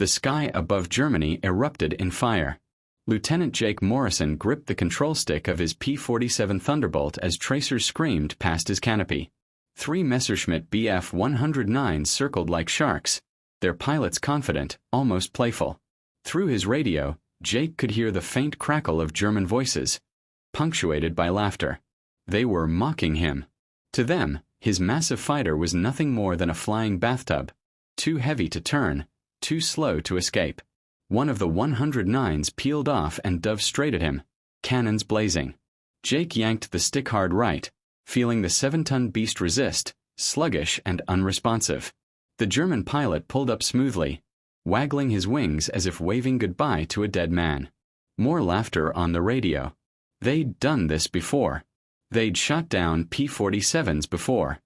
The sky above Germany erupted in fire. Lieutenant Jake Morrison gripped the control stick of his P-47 Thunderbolt as tracers screamed past his canopy. 3 Messerschmitt Bf-109s circled like sharks, their pilots confident, almost playful. Through his radio, Jake could hear the faint crackle of German voices, punctuated by laughter. They were mocking him. To them, his massive fighter was nothing more than a flying bathtub, too heavy to turn, too slow to escape. One of the 109s peeled off and dove straight at him, cannons blazing. Jake yanked the stick hard right, feeling the 7-ton beast resist, sluggish and unresponsive. The German pilot pulled up smoothly, waggling his wings as if waving goodbye to a dead man. More laughter on the radio. They'd done this before. They'd shot down P-47s before.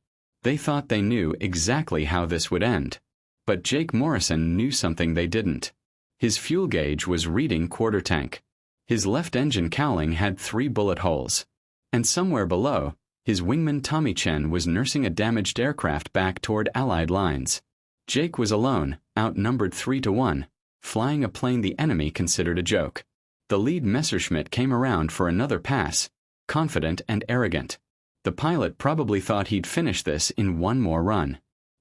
They thought they knew exactly how this would end. But Jake Morrison knew something they didn't. His fuel gauge was reading quarter tank. His left engine cowling had 3 bullet holes. And somewhere below, his wingman Tommy Chen was nursing a damaged aircraft back toward Allied lines. Jake was alone, outnumbered 3-1, flying a plane the enemy considered a joke. The lead Messerschmitt came around for another pass, confident and arrogant. The pilot probably thought he'd finish this in one more run.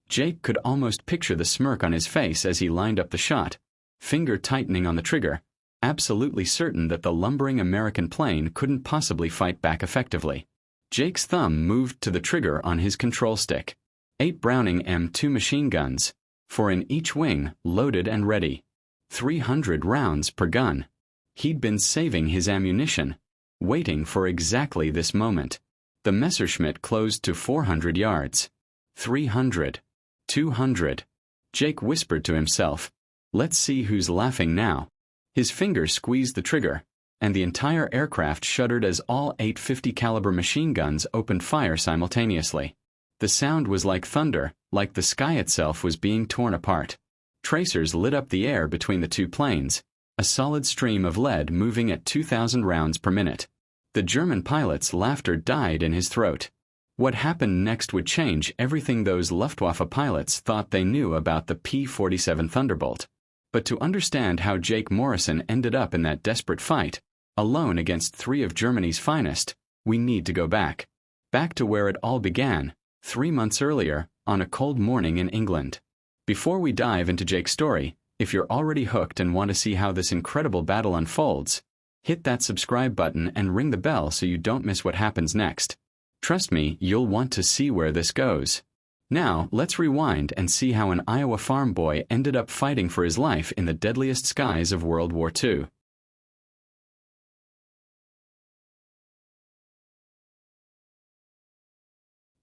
Jake could almost picture the smirk on his face as he lined up the shot, finger tightening on the trigger, absolutely certain that the lumbering American plane couldn't possibly fight back effectively. Jake's thumb moved to the trigger on his control stick. 8 Browning M2 machine guns, 4 in each wing, loaded and ready. 300 rounds per gun. He'd been saving his ammunition, waiting for exactly this moment. The Messerschmitt closed to 400 yards. 300. 200. Jake whispered to himself, "Let's see who's laughing now." His fingers squeezed the trigger, and the entire aircraft shuddered as all 850 caliber machine guns opened fire simultaneously. The sound was like thunder, like the sky itself was being torn apart. Tracers lit up the air between the two planes, a solid stream of lead moving at 2,000 rounds per minute. The German pilot's laughter died in his throat. What happened next would change everything those Luftwaffe pilots thought they knew about the P-47 Thunderbolt. But to understand how Jake Morrison ended up in that desperate fight, alone against 3 of Germany's finest, we need to go back. Back to where it all began, 3 months earlier, on a cold morning in England. Before we dive into Jake's story, if you're already hooked and want to see how this incredible battle unfolds, hit that subscribe button and ring the bell so you don't miss what happens next. Trust me, you'll want to see where this goes. Now, let's rewind and see how an Iowa farm boy ended up fighting for his life in the deadliest skies of World War II.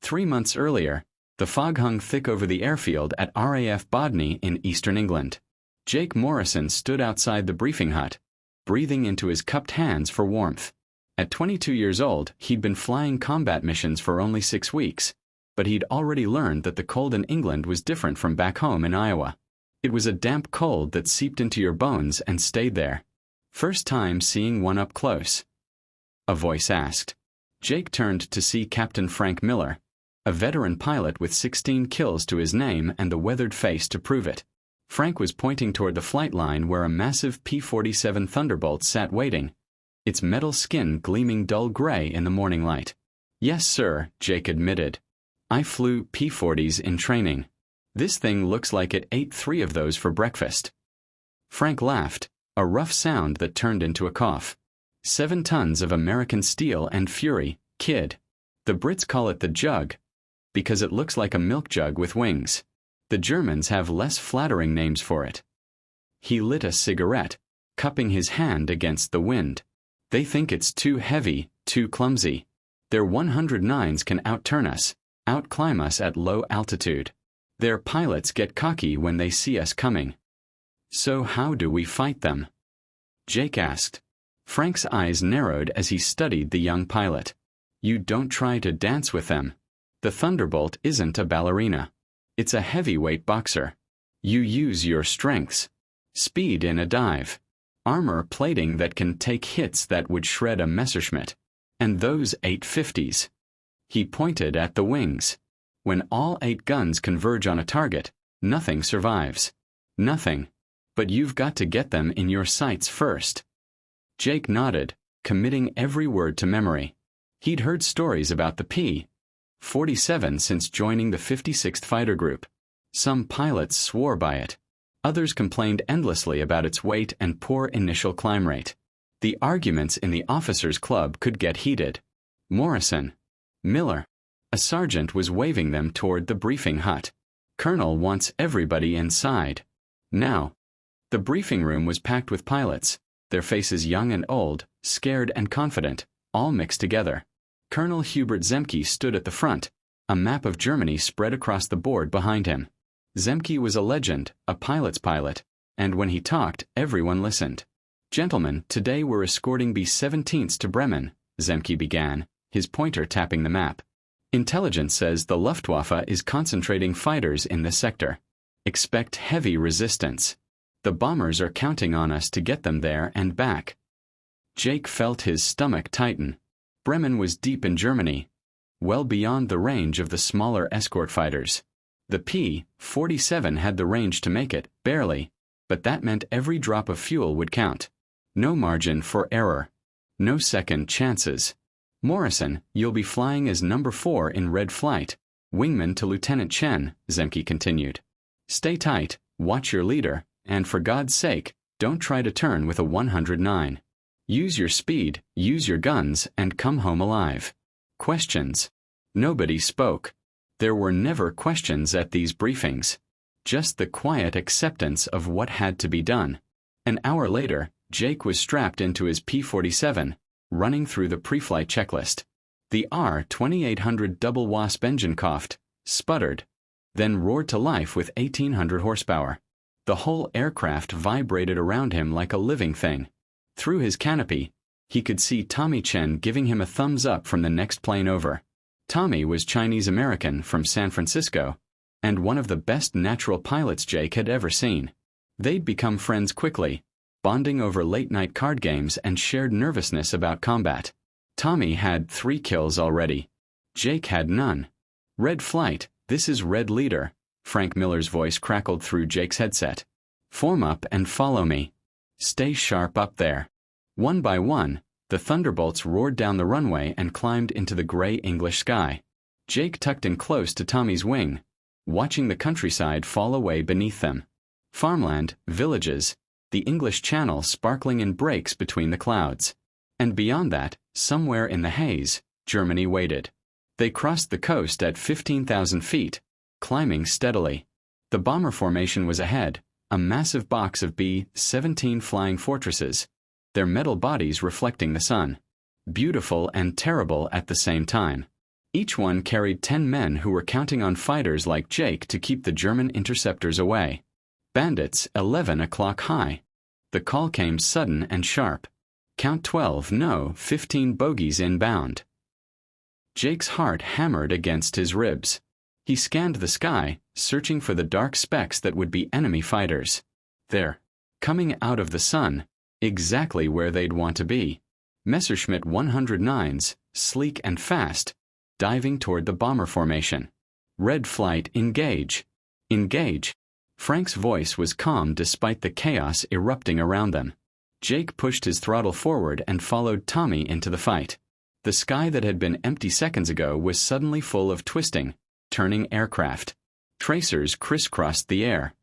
Three months earlier, the fog hung thick over the airfield at RAF Bodney in eastern England. Jake Morrison stood outside the briefing hut, breathing into his cupped hands for warmth. At 22 years old, he'd been flying combat missions for only 6 weeks, but he'd already learned that the cold in England was different from back home in Iowa. It was a damp cold that seeped into your bones and stayed there. "First time seeing one up close?" a voice asked. Jake turned to see Captain Frank Miller, a veteran pilot with 16 kills to his name and the weathered face to prove it. Frank was pointing toward the flight line where a massive P-47 Thunderbolt sat waiting, its metal skin gleaming dull gray in the morning light. "Yes, sir," Jake admitted. "I flew P-40s in training. This thing looks like it ate 3 of those for breakfast." Frank laughed, a rough sound that turned into a cough. 7 tons of American steel and fury, kid. The Brits call it the jug, because it looks like a milk jug with wings. The Germans have less flattering names for it. He lit a cigarette, cupping his hand against the wind. "They think it's too heavy, too clumsy. Their 109s can outturn us, outclimb us at low altitude. Their pilots get cocky when they see us coming." "So how do we fight them?" Jake asked. Frank's eyes narrowed as he studied the young pilot. "You don't try to dance with them. The Thunderbolt isn't a ballerina. It's a heavyweight boxer. You use your strengths. Speed in a dive. Armor plating that can take hits that would shred a Messerschmitt. And those 850s. He pointed at the wings. "When all 8 guns converge on a target, nothing survives. Nothing. But you've got to get them in your sights first. Jake nodded, committing every word to memory. He'd heard stories about the P-47 since joining the 56th Fighter Group. Some pilots swore by it. Others complained endlessly about its weight and poor initial climb rate. The arguments in the officers' club could get heated. Morrison, Miller, a sergeant was waving them toward the briefing hut. Colonel wants everybody inside. Now. The briefing room was packed with pilots, their faces young and old, scared and confident, all mixed together. Colonel Hubert Zemke stood at the front, a map of Germany spread across the board behind him. Zemke was a legend, a pilot's pilot, and when he talked, everyone listened. "Gentlemen, today we're escorting B-17s to Bremen," Zemke began, his pointer tapping the map. "Intelligence says the Luftwaffe is concentrating fighters in this sector. Expect heavy resistance. The bombers are counting on us to get them there and back." Jake felt his stomach tighten. Bremen was deep in Germany, well beyond the range of the smaller escort fighters. The P-47 had the range to make it, barely, but that meant every drop of fuel would count. No margin for error. No second chances. "Morrison, you'll be flying as number 4 in red flight, wingman to Lieutenant Chen," Zemke continued. "Stay tight, watch your leader, and for God's sake, don't try to turn with a 109. Use your speed, use your guns, and come home alive." Questions. Nobody spoke. There were never questions at these briefings. Just the quiet acceptance of what had to be done. An hour later, Jake was strapped into his P-47, running through the pre-flight checklist. The R-2800 double wasp engine coughed, sputtered, then roared to life with 1,800 horsepower. The whole aircraft vibrated around him like a living thing. Through his canopy, he could see Tommy Chen giving him a thumbs up from the next plane over. Tommy was Chinese-American from San Francisco, and one of the best natural pilots Jake had ever seen. They'd become friends quickly, bonding over late-night card games and shared nervousness about combat. Tommy had 3 kills already. Jake had none. "Red flight, this is Red Leader," Frank Miller's voice crackled through Jake's headset. "Form up and follow me. Stay sharp up there." One by one, the Thunderbolts roared down the runway and climbed into the gray English sky. Jake tucked in close to Tommy's wing, watching the countryside fall away beneath them. Farmland, villages, the English Channel sparkling in breaks between the clouds. And beyond that, somewhere in the haze, Germany waited. They crossed the coast at 15,000 feet, climbing steadily. The bomber formation was ahead, a massive box of B-17 flying fortresses, their metal bodies reflecting the sun. Beautiful and terrible at the same time. Each one carried 10 men who were counting on fighters like Jake to keep the German interceptors away. "Bandits, 11 o'clock high." The call came sudden and sharp. "Count 12, no, 15 bogies inbound." Jake's heart hammered against his ribs. He scanned the sky, searching for the dark specks that would be enemy fighters. There, coming out of the sun, exactly where they'd want to be. Messerschmitt 109s, sleek and fast, diving toward the bomber formation. "Red flight, engage. Engage." Frank's voice was calm despite the chaos erupting around them. Jake pushed his throttle forward and followed Tommy into the fight. The sky that had been empty seconds ago was suddenly full of twisting, turning aircraft. Tracers crisscrossed the air.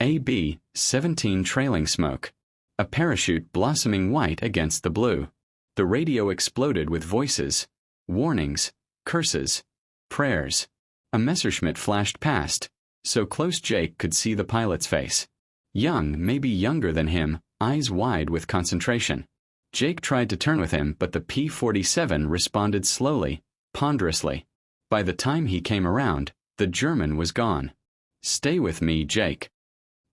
A B-17 trailing smoke. A parachute blossoming white against the blue. The radio exploded with voices, warnings, curses, prayers. A Messerschmitt flashed past, so close Jake could see the pilot's face. Young, maybe younger than him, eyes wide with concentration. Jake tried to turn with him, but the P-47 responded slowly, ponderously. By the time he came around, the German was gone. "Stay with me, Jake."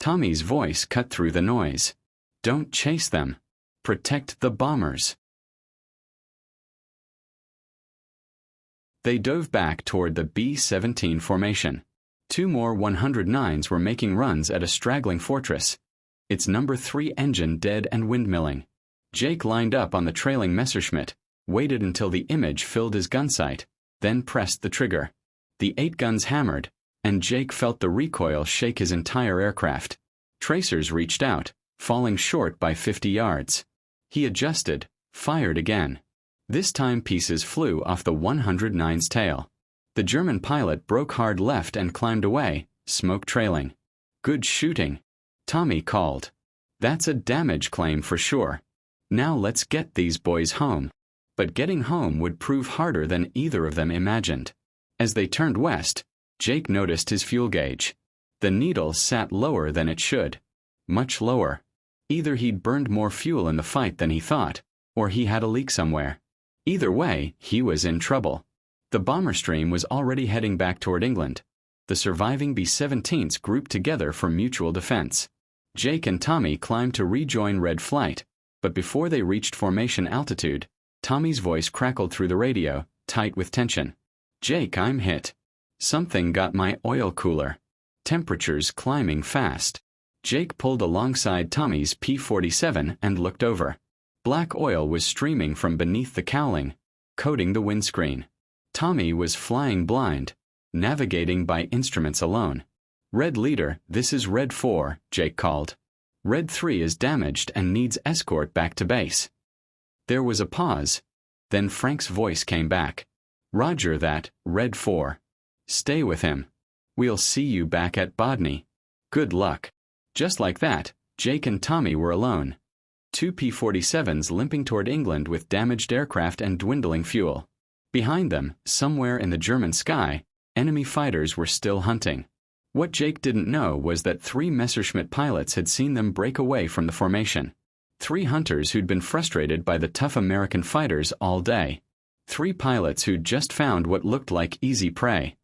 Tommy's voice cut through the noise. "Don't chase them. Protect the bombers." They dove back toward the B-17 formation. 2 more 109s were making runs at a straggling fortress, its number 3 engine dead and windmilling. Jake lined up on the trailing Messerschmitt, waited until the image filled his gun sight, then pressed the trigger. The 8 guns hammered, and Jake felt the recoil shake his entire aircraft. Tracers reached out, falling short by 50 yards. He adjusted, fired again. This time pieces flew off the 109's tail. The German pilot broke hard left and climbed away, smoke trailing. "Good shooting," Tommy called. "That's a damage claim for sure. Now let's get these boys home." But getting home would prove harder than either of them imagined. As they turned west, Jake noticed his fuel gauge. The needle sat lower than it should. Much lower. Either he'd burned more fuel in the fight than he thought, or he had a leak somewhere. Either way, he was in trouble. The bomber stream was already heading back toward England. The surviving B-17s grouped together for mutual defense. Jake and Tommy climbed to rejoin Red Flight, but before they reached formation altitude, Tommy's voice crackled through the radio, tight with tension. "Jake, I'm hit. Something got my oil cooler. Temperatures climbing fast." Jake pulled alongside Tommy's P-47 and looked over. Black oil was streaming from beneath the cowling, coating the windscreen. Tommy was flying blind, navigating by instruments alone. "Red leader, this is Red 4, Jake called. Red 3 is damaged and needs escort back to base." There was a pause. Then Frank's voice came back. "Roger that, Red 4. Stay with him. We'll see you back at Bodney. Good luck." Just like that, Jake and Tommy were alone. Two P-47s limping toward England with damaged aircraft and dwindling fuel. Behind them, somewhere in the German sky, enemy fighters were still hunting. What Jake didn't know was that 3 Messerschmitt pilots had seen them break away from the formation. 3 hunters who'd been frustrated by the tough American fighters all day. 3 pilots who'd just found what looked like easy prey.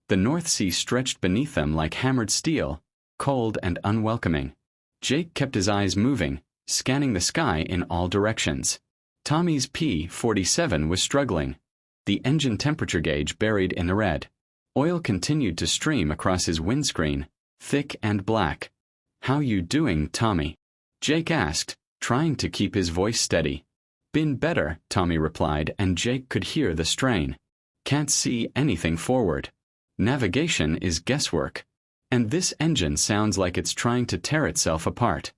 The North Sea stretched beneath them like hammered steel, cold and unwelcoming. Jake kept his eyes moving, scanning the sky in all directions. Tommy's P-47 was struggling. The engine temperature gauge buried in the red. Oil continued to stream across his windscreen, thick and black. "How you doing, Tommy?" Jake asked, trying to keep his voice steady. "Been better," Tommy replied, and Jake could hear the strain. "Can't see anything forward. Navigation is guesswork. And this engine sounds like it's trying to tear itself apart."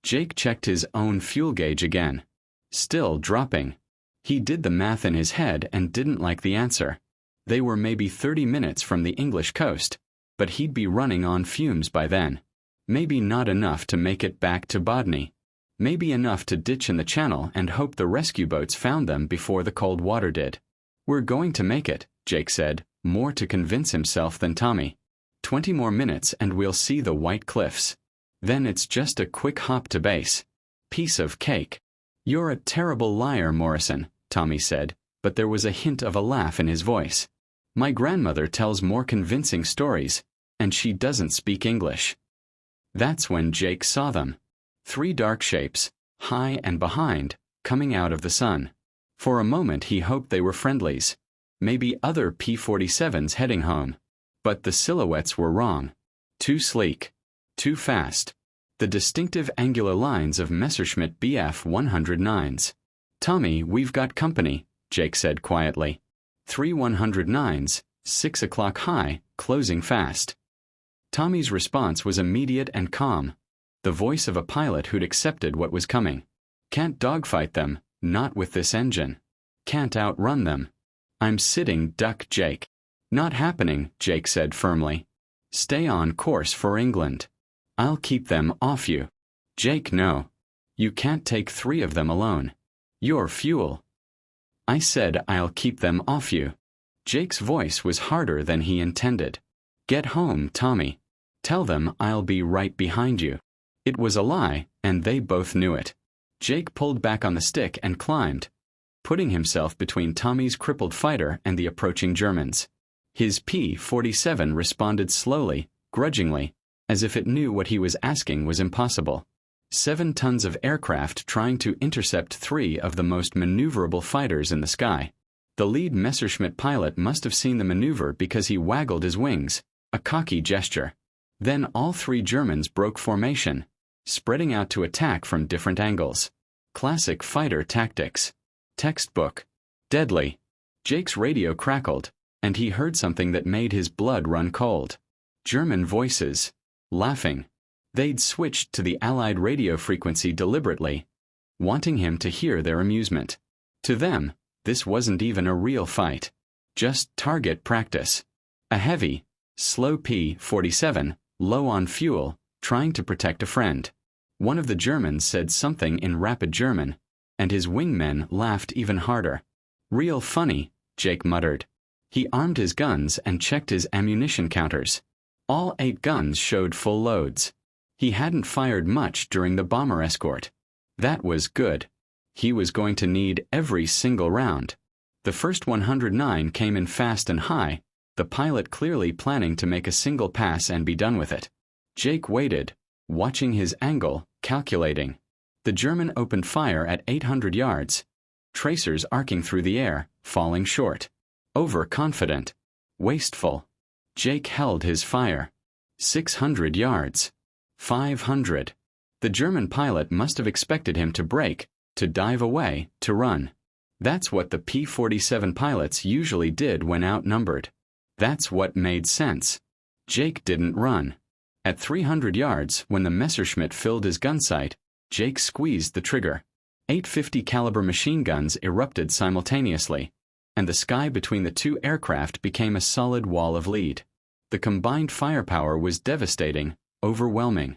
Jake checked his own fuel gauge again. Still dropping. He did the math in his head and didn't like the answer. They were maybe 30 minutes from the English coast, but he'd be running on fumes by then. Maybe not enough to make it back to Bodney. Maybe enough to ditch in the channel and hope the rescue boats found them before the cold water did. "We're going to make it," Jake said, more to convince himself than Tommy. 20 more minutes and we'll see the White Cliffs. Then it's just a quick hop to base. Piece of cake." "You're a terrible liar, Morrison," Tommy said, but there was a hint of a laugh in his voice. "My grandmother tells more convincing stories, and she doesn't speak English." That's when Jake saw them. 3 dark shapes, high and behind, coming out of the sun. For a moment he hoped they were friendlies. Maybe other P-47s heading home. But the silhouettes were wrong. Too sleek. Too fast. The distinctive angular lines of Messerschmitt Bf-109s. "Tommy, we've got company," Jake said quietly. 3 109s, 6 o'clock high, closing fast. Tommy's response was immediate and calm. The voice of a pilot who'd accepted what was coming. "Can't dogfight them, not with this engine. Can't outrun them. I'm sitting duck, Jake." "Not happening," Jake said firmly. "Stay on course for England. I'll keep them off you." "Jake, no. You can't take 3 of them alone. You're fuel." "I said I'll keep them off you." Jake's voice was harder than he intended. "Get home, Tommy. Tell them I'll be right behind you." It was a lie, and they both knew it. Jake pulled back on the stick and climbed, putting himself between Tommy's crippled fighter and the approaching Germans. His P-47 responded slowly, grudgingly, as if it knew what he was asking was impossible. 7 tons of aircraft trying to intercept 3 of the most maneuverable fighters in the sky. The lead Messerschmitt pilot must have seen the maneuver because he waggled his wings, a cocky gesture. Then all 3 Germans broke formation, spreading out to attack from different angles. Classic fighter tactics. Textbook. Deadly. Jake's radio crackled, and he heard something that made his blood run cold. German voices. Laughing. They'd switched to the Allied radio frequency deliberately, wanting him to hear their amusement. To them, this wasn't even a real fight. Just target practice. A heavy, slow P-47, low on fuel, trying to protect a friend. One of the Germans said something in rapid German, and his wingmen laughed even harder. Real funny, Jake muttered. He armed his guns and checked his ammunition counters. All 8 guns showed full loads. He hadn't fired much during the bomber escort. That was good. He was going to need every single round. The first 109 came in fast and high, the pilot clearly planning to make a single pass and be done with it. Jake waited, watching his angle, calculating. The German opened fire at 800 yards. Tracers arcing through the air, falling short. Overconfident. Wasteful. Jake held his fire. 600 yards. 500. The German pilot must have expected him to brake, to dive away, to run. That's what the P-47 pilots usually did when outnumbered. That's what made sense. Jake didn't run. At 300 yards, when the Messerschmitt filled his gun sight, Jake squeezed the trigger. 850 caliber machine guns erupted simultaneously, and the sky between the two aircraft became a solid wall of lead. The combined firepower was devastating, overwhelming.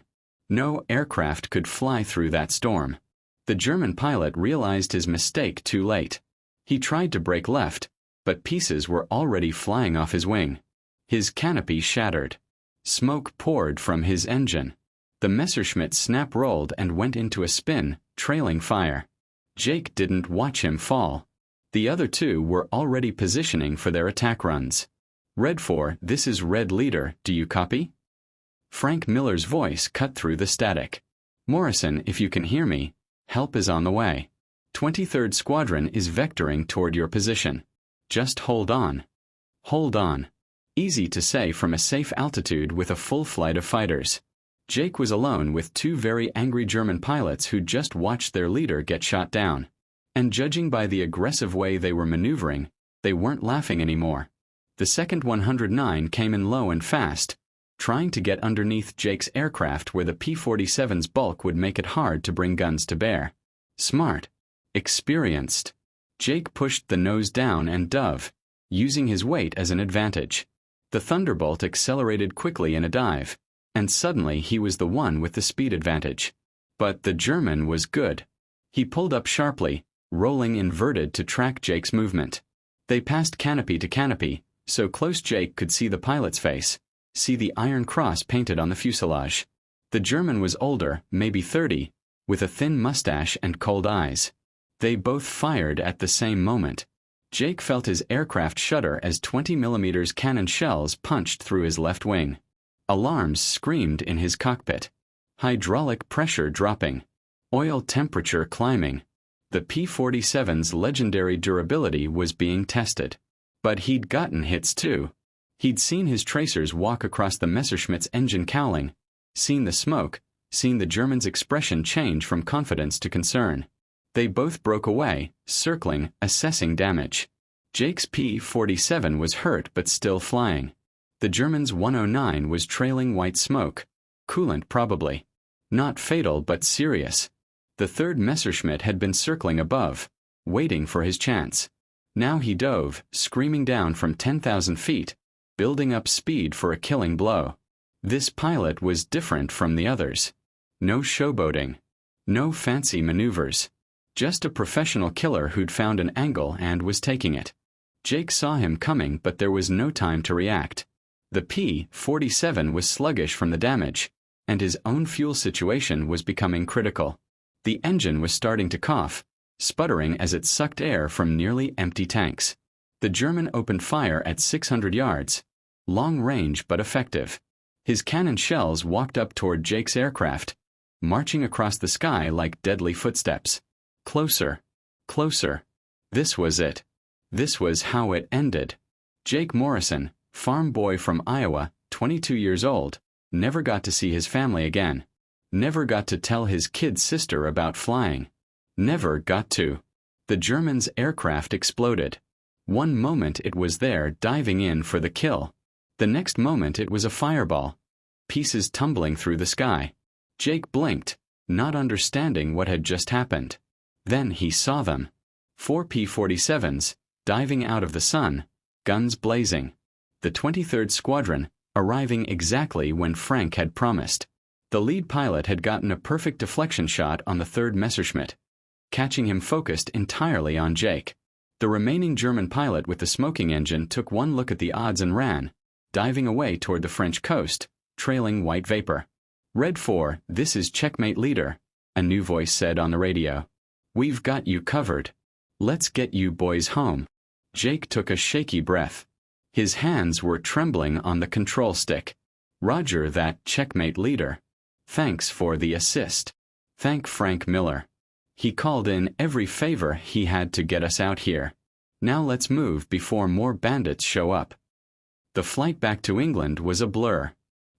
No aircraft could fly through that storm. The German pilot realized his mistake too late. He tried to brake left, but pieces were already flying off his wing. His canopy shattered. Smoke poured from his engine. The Messerschmitt snap-rolled and went into a spin, trailing fire. Jake didn't watch him fall. The other 2 were already positioning for their attack runs. Red 4, this is Red Leader, do you copy? Frank Miller's voice cut through the static. Morrison, if you can hear me, help is on the way. 23rd Squadron is vectoring toward your position. Just hold on. Hold on. Easy to say from a safe altitude with a full flight of fighters. Jake was alone with 2 very angry German pilots who'd just watched their leader get shot down. And judging by the aggressive way they were maneuvering, they weren't laughing anymore. The second 109 came in low and fast, trying to get underneath Jake's aircraft where the P-47's bulk would make it hard to bring guns to bear. Smart. Experienced. Jake pushed the nose down and dove, using his weight as an advantage. The Thunderbolt accelerated quickly in a dive, and suddenly he was the one with the speed advantage. But the German was good. He pulled up sharply, rolling inverted to track Jake's movement. They passed canopy to canopy, so close Jake could see the pilot's face, see the iron cross painted on the fuselage. The German was older, maybe 30, with a thin mustache and cold eyes. They both fired at the same moment. Jake felt his aircraft shudder as 20mm cannon shells punched through his left wing. Alarms screamed in his cockpit. Hydraulic pressure dropping. Oil temperature climbing. The P-47's legendary durability was being tested. But he'd gotten hits too. He'd seen his tracers walk across the Messerschmitt's engine cowling, seen the smoke, seen the German's expression change from confidence to concern. They both broke away, circling, assessing damage. Jake's P-47 was hurt but still flying. The German's 109 was trailing white smoke. Coolant probably. Not fatal but serious. The third Messerschmitt had been circling above, waiting for his chance. Now he dove, screaming down from 10,000 feet, building up speed for a killing blow. This pilot was different from the others. No showboating. No fancy maneuvers. Just a professional killer who'd found an angle and was taking it. Jake saw him coming, but there was no time to react. The P-47 was sluggish from the damage, and his own fuel situation was becoming critical. The engine was starting to cough, sputtering as it sucked air from nearly empty tanks. The German opened fire at 600 yards. Long range but effective. His cannon shells walked up toward Jake's aircraft, marching across the sky like deadly footsteps. Closer. Closer. This was it. This was how it ended. Jake Morrison, farm boy from Iowa, 22 years old, never got to see his family again. Never got to tell his kid sister about flying. Never got to. The German's aircraft exploded. One moment it was there diving in for the kill. The next moment it was a fireball. Pieces tumbling through the sky. Jake blinked, not understanding what had just happened. Then he saw them. 4 P-47s, diving out of the sun, guns blazing. The 23rd Squadron, arriving exactly when Frank had promised. The lead pilot had gotten a perfect deflection shot on the 3rd Messerschmitt, catching him focused entirely on Jake. The remaining German pilot with the smoking engine took one look at the odds and ran, diving away toward the French coast, trailing white vapor. Red 4, this is checkmate leader, a new voice said on the radio. We've got you covered. Let's get you boys home. Jake took a shaky breath. His hands were trembling on the control stick. Roger that, checkmate leader. Thanks for the assist. Thank Frank Miller. He called in every favor he had to get us out here. Now let's move before more bandits show up. The flight back to England was a blur.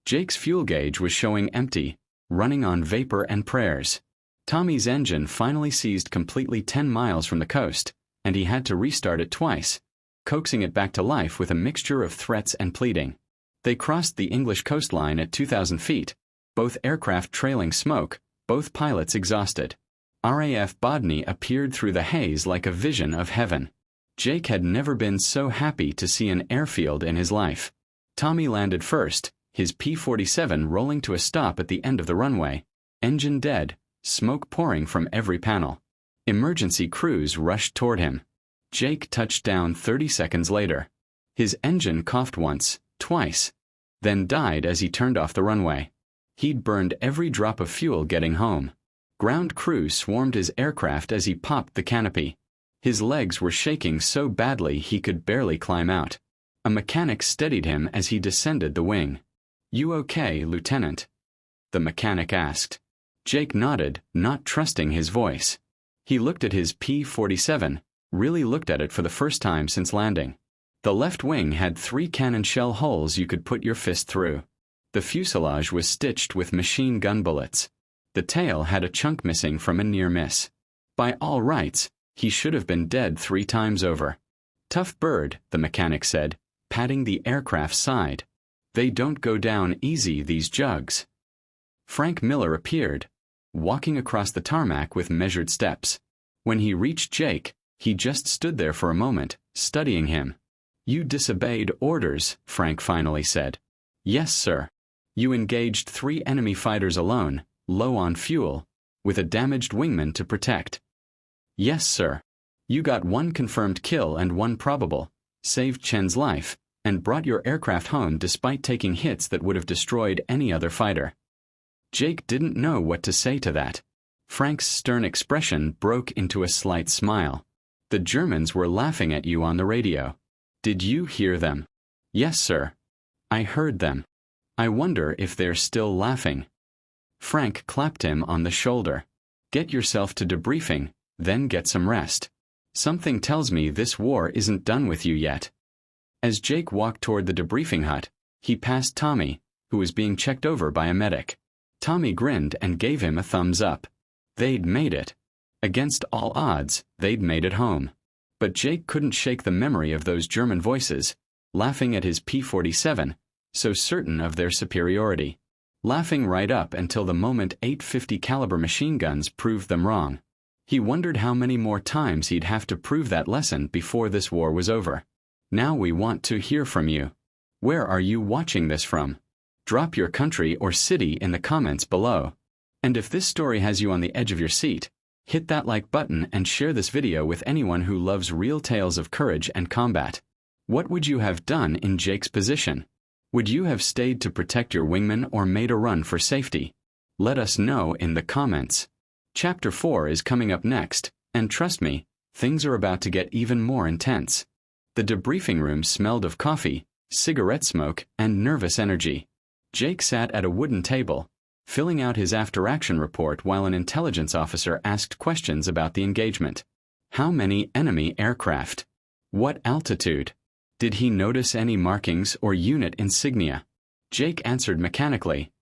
Jake's fuel gauge was showing empty, running on vapor and prayers. Tommy's engine finally seized completely 10 miles from the coast, and he had to restart it twice, coaxing it back to life with a mixture of threats and pleading. They crossed the English coastline at 2,000 feet, both aircraft trailing smoke, both pilots exhausted. RAF Bodney appeared through the haze like a vision of heaven. Jake had never been so happy to see an airfield in his life. Tommy landed first, his P-47 rolling to a stop at the end of the runway, engine dead, smoke pouring from every panel. Emergency crews rushed toward him. Jake touched down 30 seconds later. His engine coughed once, twice, then died as he turned off the runway. He'd burned every drop of fuel getting home. Ground crew swarmed his aircraft as he popped the canopy. His legs were shaking so badly he could barely climb out. A mechanic steadied him as he descended the wing. "You okay, Lieutenant?" the mechanic asked. Jake nodded, not trusting his voice. He looked at his P-47, really looked at it for the first time since landing. The left wing had 3 cannon shell holes you could put your fist through. The fuselage was stitched with machine gun bullets. The tail had a chunk missing from a near miss. By all rights, he should have been dead 3 times over. "Tough bird," the mechanic said, patting the aircraft's side. "They don't go down easy, these jugs." Frank Miller appeared, walking across the tarmac with measured steps. When he reached Jake, he just stood there for a moment, studying him. "You disobeyed orders," Frank finally said. "Yes, sir. You engaged 3 enemy fighters alone, low on fuel, with a damaged wingman to protect." "Yes, sir. You got 1 confirmed kill and 1 probable, saved Chen's life, and brought your aircraft home despite taking hits that would have destroyed any other fighter." Jake didn't know what to say to that. Frank's stern expression broke into a slight smile. "The Germans were laughing at you on the radio. Did you hear them?" "Yes, sir. I heard them. I wonder if they're still laughing." Frank clapped him on the shoulder. "Get yourself to debriefing, then get some rest. Something tells me this war isn't done with you yet." As Jake walked toward the debriefing hut, he passed Tommy, who was being checked over by a medic. Tommy grinned and gave him a thumbs up. They'd made it. Against all odds, they'd made it home. But Jake couldn't shake the memory of those German voices, laughing at his P-47, so certain of their superiority. Laughing right up until the moment 850 caliber machine guns proved them wrong. He wondered how many more times he'd have to prove that lesson before this war was over. "Now we want to hear from you. Where are you watching this from? Drop your country or city in the comments below. And if this story has you on the edge of your seat, hit that like button and share this video with anyone who loves real tales of courage and combat. What would you have done in Jake's position? Would you have stayed to protect your wingman or made a run for safety? Let us know in the comments. Chapter 4 is coming up next, and trust me, things are about to get even more intense. The debriefing room smelled of coffee, cigarette smoke, and nervous energy. Jake sat at a wooden table, filling out his after-action report while an intelligence officer asked questions about the engagement. How many enemy aircraft? What altitude? Did he notice any markings or unit insignia? Jake answered mechanically,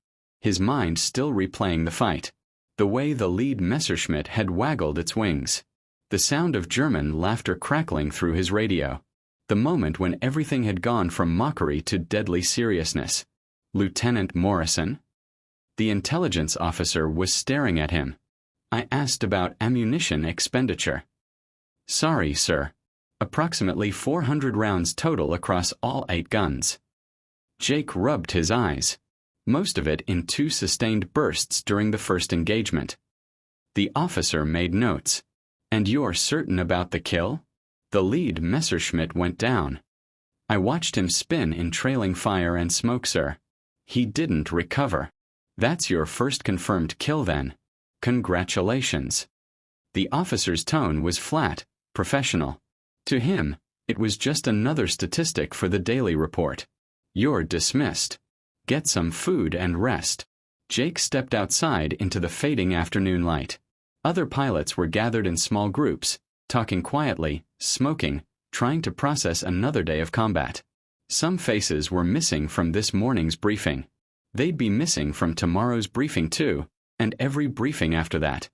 his mind still replaying the fight. The way the lead Messerschmitt had waggled its wings. The sound of German laughter crackling through his radio. The moment when everything had gone from mockery to deadly seriousness. Lieutenant Morrison? The intelligence officer was staring at him. I asked about ammunition expenditure. Sorry, sir. Approximately 400 rounds total across all 8 guns. Jake rubbed his eyes, most of it in 2 sustained bursts during the first engagement. The officer made notes. And you're certain about the kill? The lead Messerschmitt went down. I watched him spin in trailing fire and smoke, sir. He didn't recover. That's your first confirmed kill then. Congratulations. The officer's tone was flat, professional. To him, it was just another statistic for the daily report. You're dismissed. Get some food and rest. Jake stepped outside into the fading afternoon light. Other pilots were gathered in small groups, talking quietly, smoking, trying to process another day of combat. Some faces were missing from this morning's briefing. They'd be missing from tomorrow's briefing too, and every briefing after that.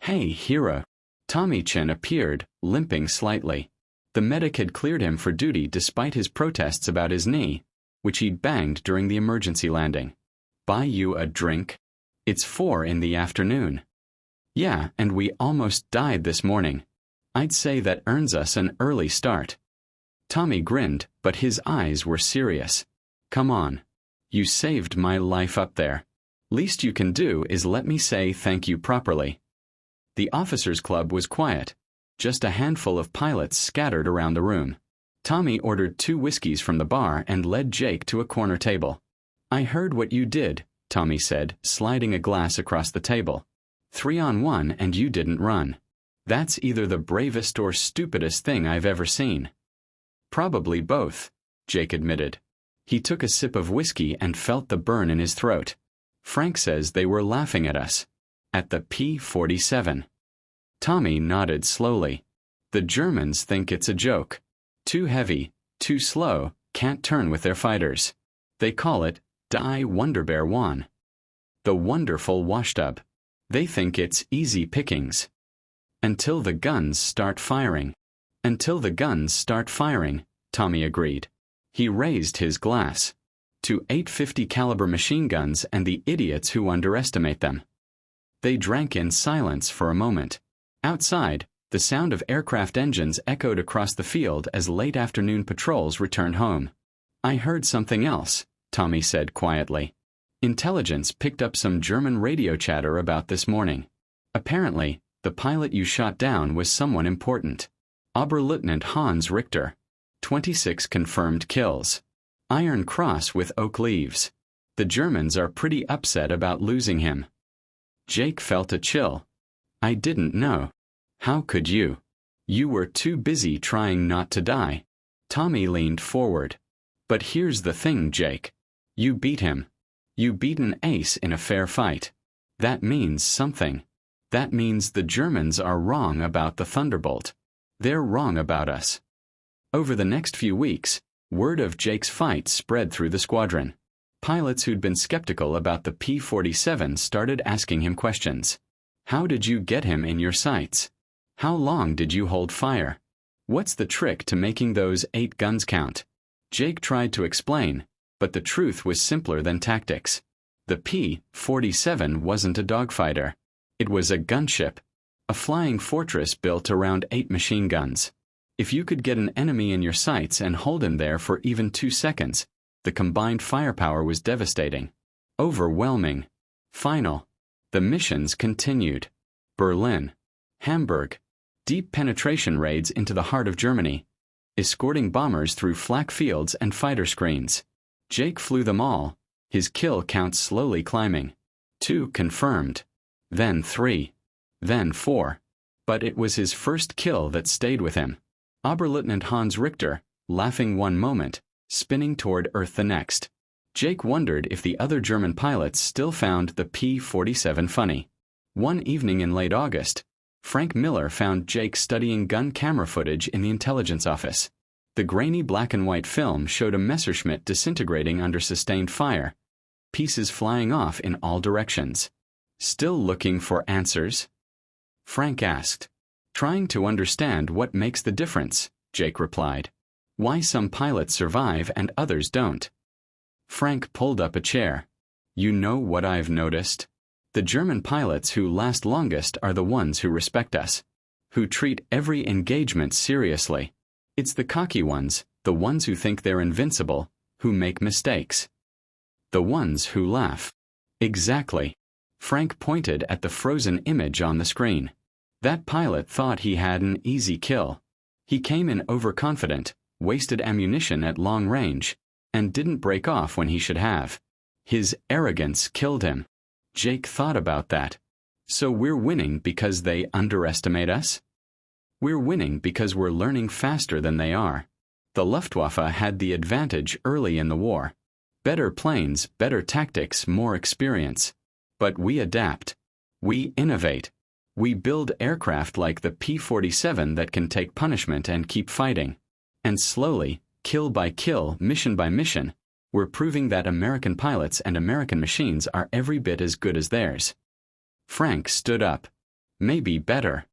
Hey, hero. Tommy Chin appeared, limping slightly. The medic had cleared him for duty despite his protests about his knee, which he'd banged during the emergency landing. Buy you a drink? It's 4 in the afternoon. Yeah, and we almost died this morning. I'd say that earns us an early start. Tommy grinned, but his eyes were serious. Come on. You saved my life up there. Least you can do is let me say thank you properly. The officers' club was quiet. Just a handful of pilots scattered around the room. Tommy ordered 2 whiskeys from the bar and led Jake to a corner table. I heard what you did, Tommy said, sliding a glass across the table. 3-on-1 and you didn't run. That's either the bravest or stupidest thing I've ever seen. Probably both, Jake admitted. He took a sip of whiskey and felt the burn in his throat. Frank says they were laughing at us. At the P-47. Tommy nodded slowly. The Germans think it's a joke. Too heavy, too slow, can't turn with their fighters. They call it Die Wunderbar One. The wonderful washtub. They think it's easy pickings. Until the guns start firing. Until the guns start firing, Tommy agreed. He raised his glass. To 850 caliber machine guns and the idiots who underestimate them. They drank in silence for a moment. Outside, the sound of aircraft engines echoed across the field as late afternoon patrols returned home. I heard something else, Tommy said quietly. Intelligence picked up some German radio chatter about this morning. Apparently, the pilot you shot down was someone important. Oberleutnant Hans Richter. 26 confirmed kills. Iron Cross with oak leaves. The Germans are pretty upset about losing him. Jake felt a chill. I didn't know. How could you? You were too busy trying not to die. Tommy leaned forward. But here's the thing, Jake. You beat him. You beat an ace in a fair fight. That means something. That means the Germans are wrong about the Thunderbolt. They're wrong about us. Over the next few weeks, word of Jake's fight spread through the squadron. Pilots who'd been skeptical about the P-47 started asking him questions. How did you get him in your sights? How long did you hold fire? What's the trick to making those 8 guns count? Jake tried to explain, but the truth was simpler than tactics. The P-47 wasn't a dogfighter. It was a gunship. A flying fortress built around 8 machine guns. If you could get an enemy in your sights and hold him there for even 2 seconds, the combined firepower was devastating. Overwhelming. Final. The missions continued. Berlin. Hamburg. Deep penetration raids into the heart of Germany. Escorting bombers through flak fields and fighter screens. Jake flew them all, his kill count slowly climbing. 2 confirmed. Then 3. Then 4. But it was his first kill that stayed with him. Oberleutnant Hans Richter, laughing one moment, spinning toward Earth the next. Jake wondered if the other German pilots still found the P-47 funny. One evening in late August, Frank Miller found Jake studying gun camera footage in the intelligence office. The grainy black and white film showed a Messerschmitt disintegrating under sustained fire, pieces flying off in all directions. Still looking for answers? Frank asked. Trying to understand what makes the difference, Jake replied. Why some pilots survive and others don't. Frank pulled up a chair. You know what I've noticed? The German pilots who last longest are the ones who respect us, who treat every engagement seriously. It's the cocky ones, the ones who think they're invincible, who make mistakes. The ones who laugh. Exactly. Frank pointed at the frozen image on the screen. That pilot thought he had an easy kill. He came in overconfident, wasted ammunition at long range, and didn't break off when he should have. His arrogance killed him. Jake thought about that. So we're winning because they underestimate us? We're winning because we're learning faster than they are. The Luftwaffe had the advantage early in the war. Better planes, better tactics, more experience. But we adapt. We innovate. We build aircraft like the P-47 that can take punishment and keep fighting. And slowly, kill by kill, mission by mission, we're proving that American pilots and American machines are every bit as good as theirs. Frank stood up. Maybe better.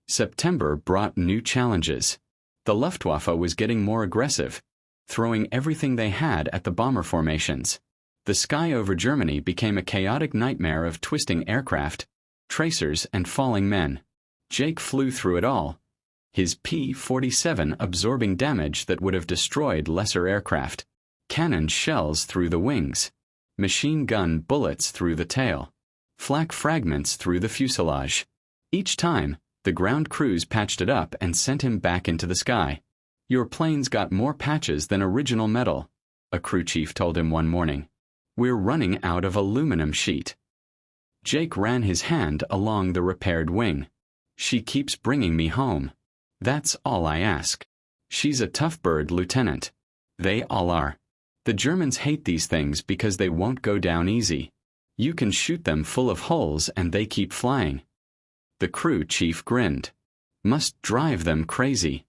September brought new challenges. The Luftwaffe was getting more aggressive, throwing everything they had at the bomber formations. The sky over Germany became a chaotic nightmare of twisting aircraft, tracers, and falling men. Jake flew through it all, his P-47 absorbing damage that would have destroyed lesser aircraft. Cannon shells through the wings, machine gun bullets through the tail, flak fragments through the fuselage. Each time, the ground crews patched it up and sent him back into the sky. Your plane's got more patches than original metal, a crew chief told him one morning. We're running out of aluminum sheet. Jake ran his hand along the repaired wing. She keeps bringing me home. That's all I ask. She's a tough bird, Lieutenant. They all are. The Germans hate these things because they won't go down easy. You can shoot them full of holes and they keep flying. The crew chief grinned. Must drive them crazy.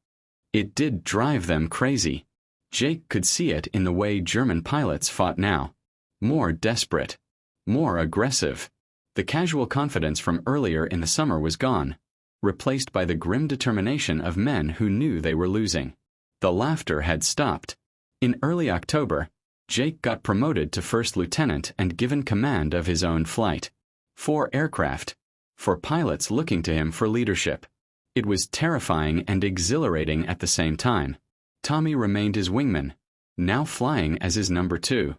It did drive them crazy. Jake could see it in the way German pilots fought now. More desperate. More aggressive. The casual confidence from earlier in the summer was gone, replaced by the grim determination of men who knew they were losing. The laughter had stopped. In early October, Jake got promoted to first lieutenant and given command of his own flight. 4 aircraft. For pilots looking to him for leadership. It was terrifying and exhilarating at the same time. Tommy remained his wingman, now flying as his number 2.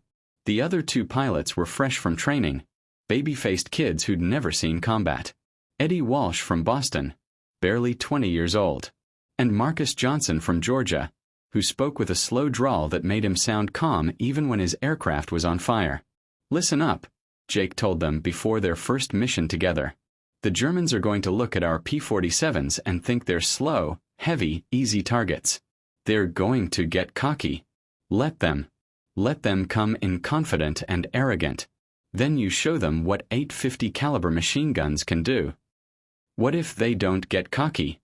The other 2 pilots were fresh from training, baby-faced kids who'd never seen combat. Eddie Walsh from Boston, barely 20 years old, and Marcus Johnson from Georgia, who spoke with a slow drawl that made him sound calm even when his aircraft was on fire. Listen up, Jake told them before their first mission together. The Germans are going to look at our P-47s and think they're slow, heavy, easy targets. They're going to get cocky. Let them. Let them come in confident and arrogant. Then you show them what 850 caliber machine guns can do. What if they don't get cocky?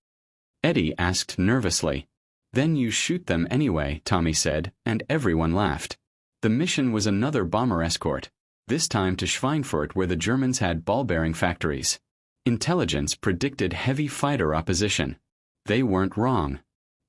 Eddie asked nervously. Then you shoot them anyway, Tommy said, and everyone laughed. The mission was another bomber escort, this time to Schweinfurt where the Germans had ball-bearing factories. Intelligence predicted heavy fighter opposition. They weren't wrong.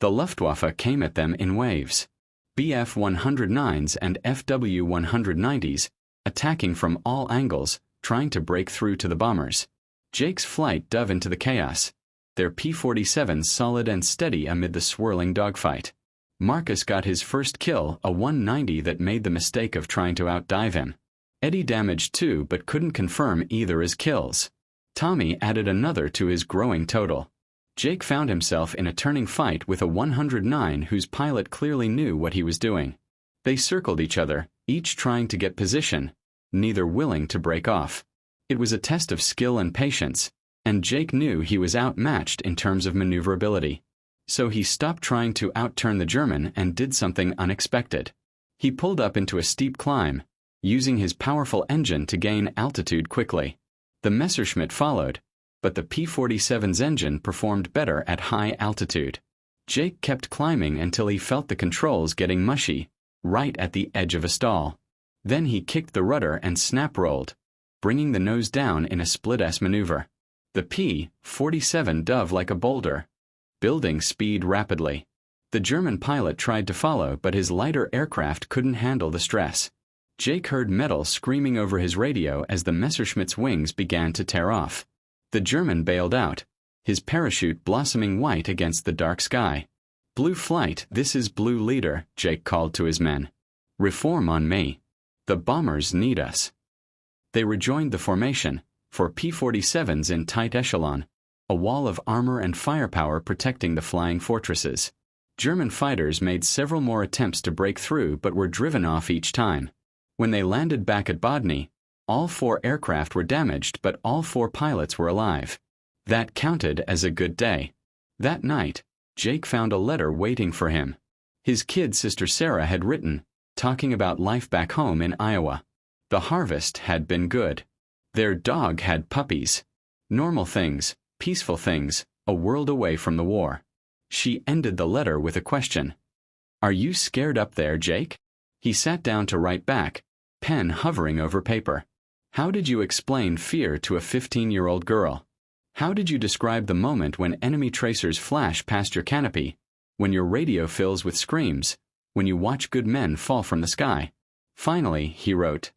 The Luftwaffe came at them in waves. Bf-109s and FW-190s, attacking from all angles, trying to break through to the bombers. Jake's flight dove into the chaos, their P-47s solid and steady amid the swirling dogfight. Marcus got his first kill, a 190 that made the mistake of trying to outdive him. Eddie damaged 2 but couldn't confirm either as kills. Tommy added another to his growing total. Jake found himself in a turning fight with a 109 whose pilot clearly knew what he was doing. They circled each other, each trying to get position, neither willing to break off. It was a test of skill and patience, and Jake knew he was outmatched in terms of maneuverability. So he stopped trying to outturn the German and did something unexpected. He pulled up into a steep climb, using his powerful engine to gain altitude quickly. The Messerschmitt followed, but the P-47's engine performed better at high altitude. Jake kept climbing until he felt the controls getting mushy, right at the edge of a stall. Then he kicked the rudder and snap-rolled, bringing the nose down in a split-S maneuver. The P-47 dove like a boulder, building speed rapidly. The German pilot tried to follow, but his lighter aircraft couldn't handle the stress. Jake heard metal screaming over his radio as the Messerschmitt's wings began to tear off. The German bailed out, his parachute blossoming white against the dark sky. "Blue flight, this is Blue leader," Jake called to his men. "Reform on me. The bombers need us." They rejoined the formation, for P-47s in tight echelon, a wall of armor and firepower protecting the flying fortresses. German fighters made several more attempts to break through but were driven off each time. When they landed back at Bodny, all 4 aircraft were damaged but all 4 pilots were alive. That counted as a good day. That night, Jake found a letter waiting for him. His kid sister Sarah had written, talking about life back home in Iowa. The harvest had been good. Their dog had puppies. Normal things, peaceful things, a world away from the war. She ended the letter with a question. "Are you scared up there, Jake?" He sat down to write back, pen hovering over paper. "How did you explain fear to a 15-year-old girl? How did you describe the moment when enemy tracers flash past your canopy, when your radio fills with screams, when you watch good men fall from the sky?" Finally, he wrote,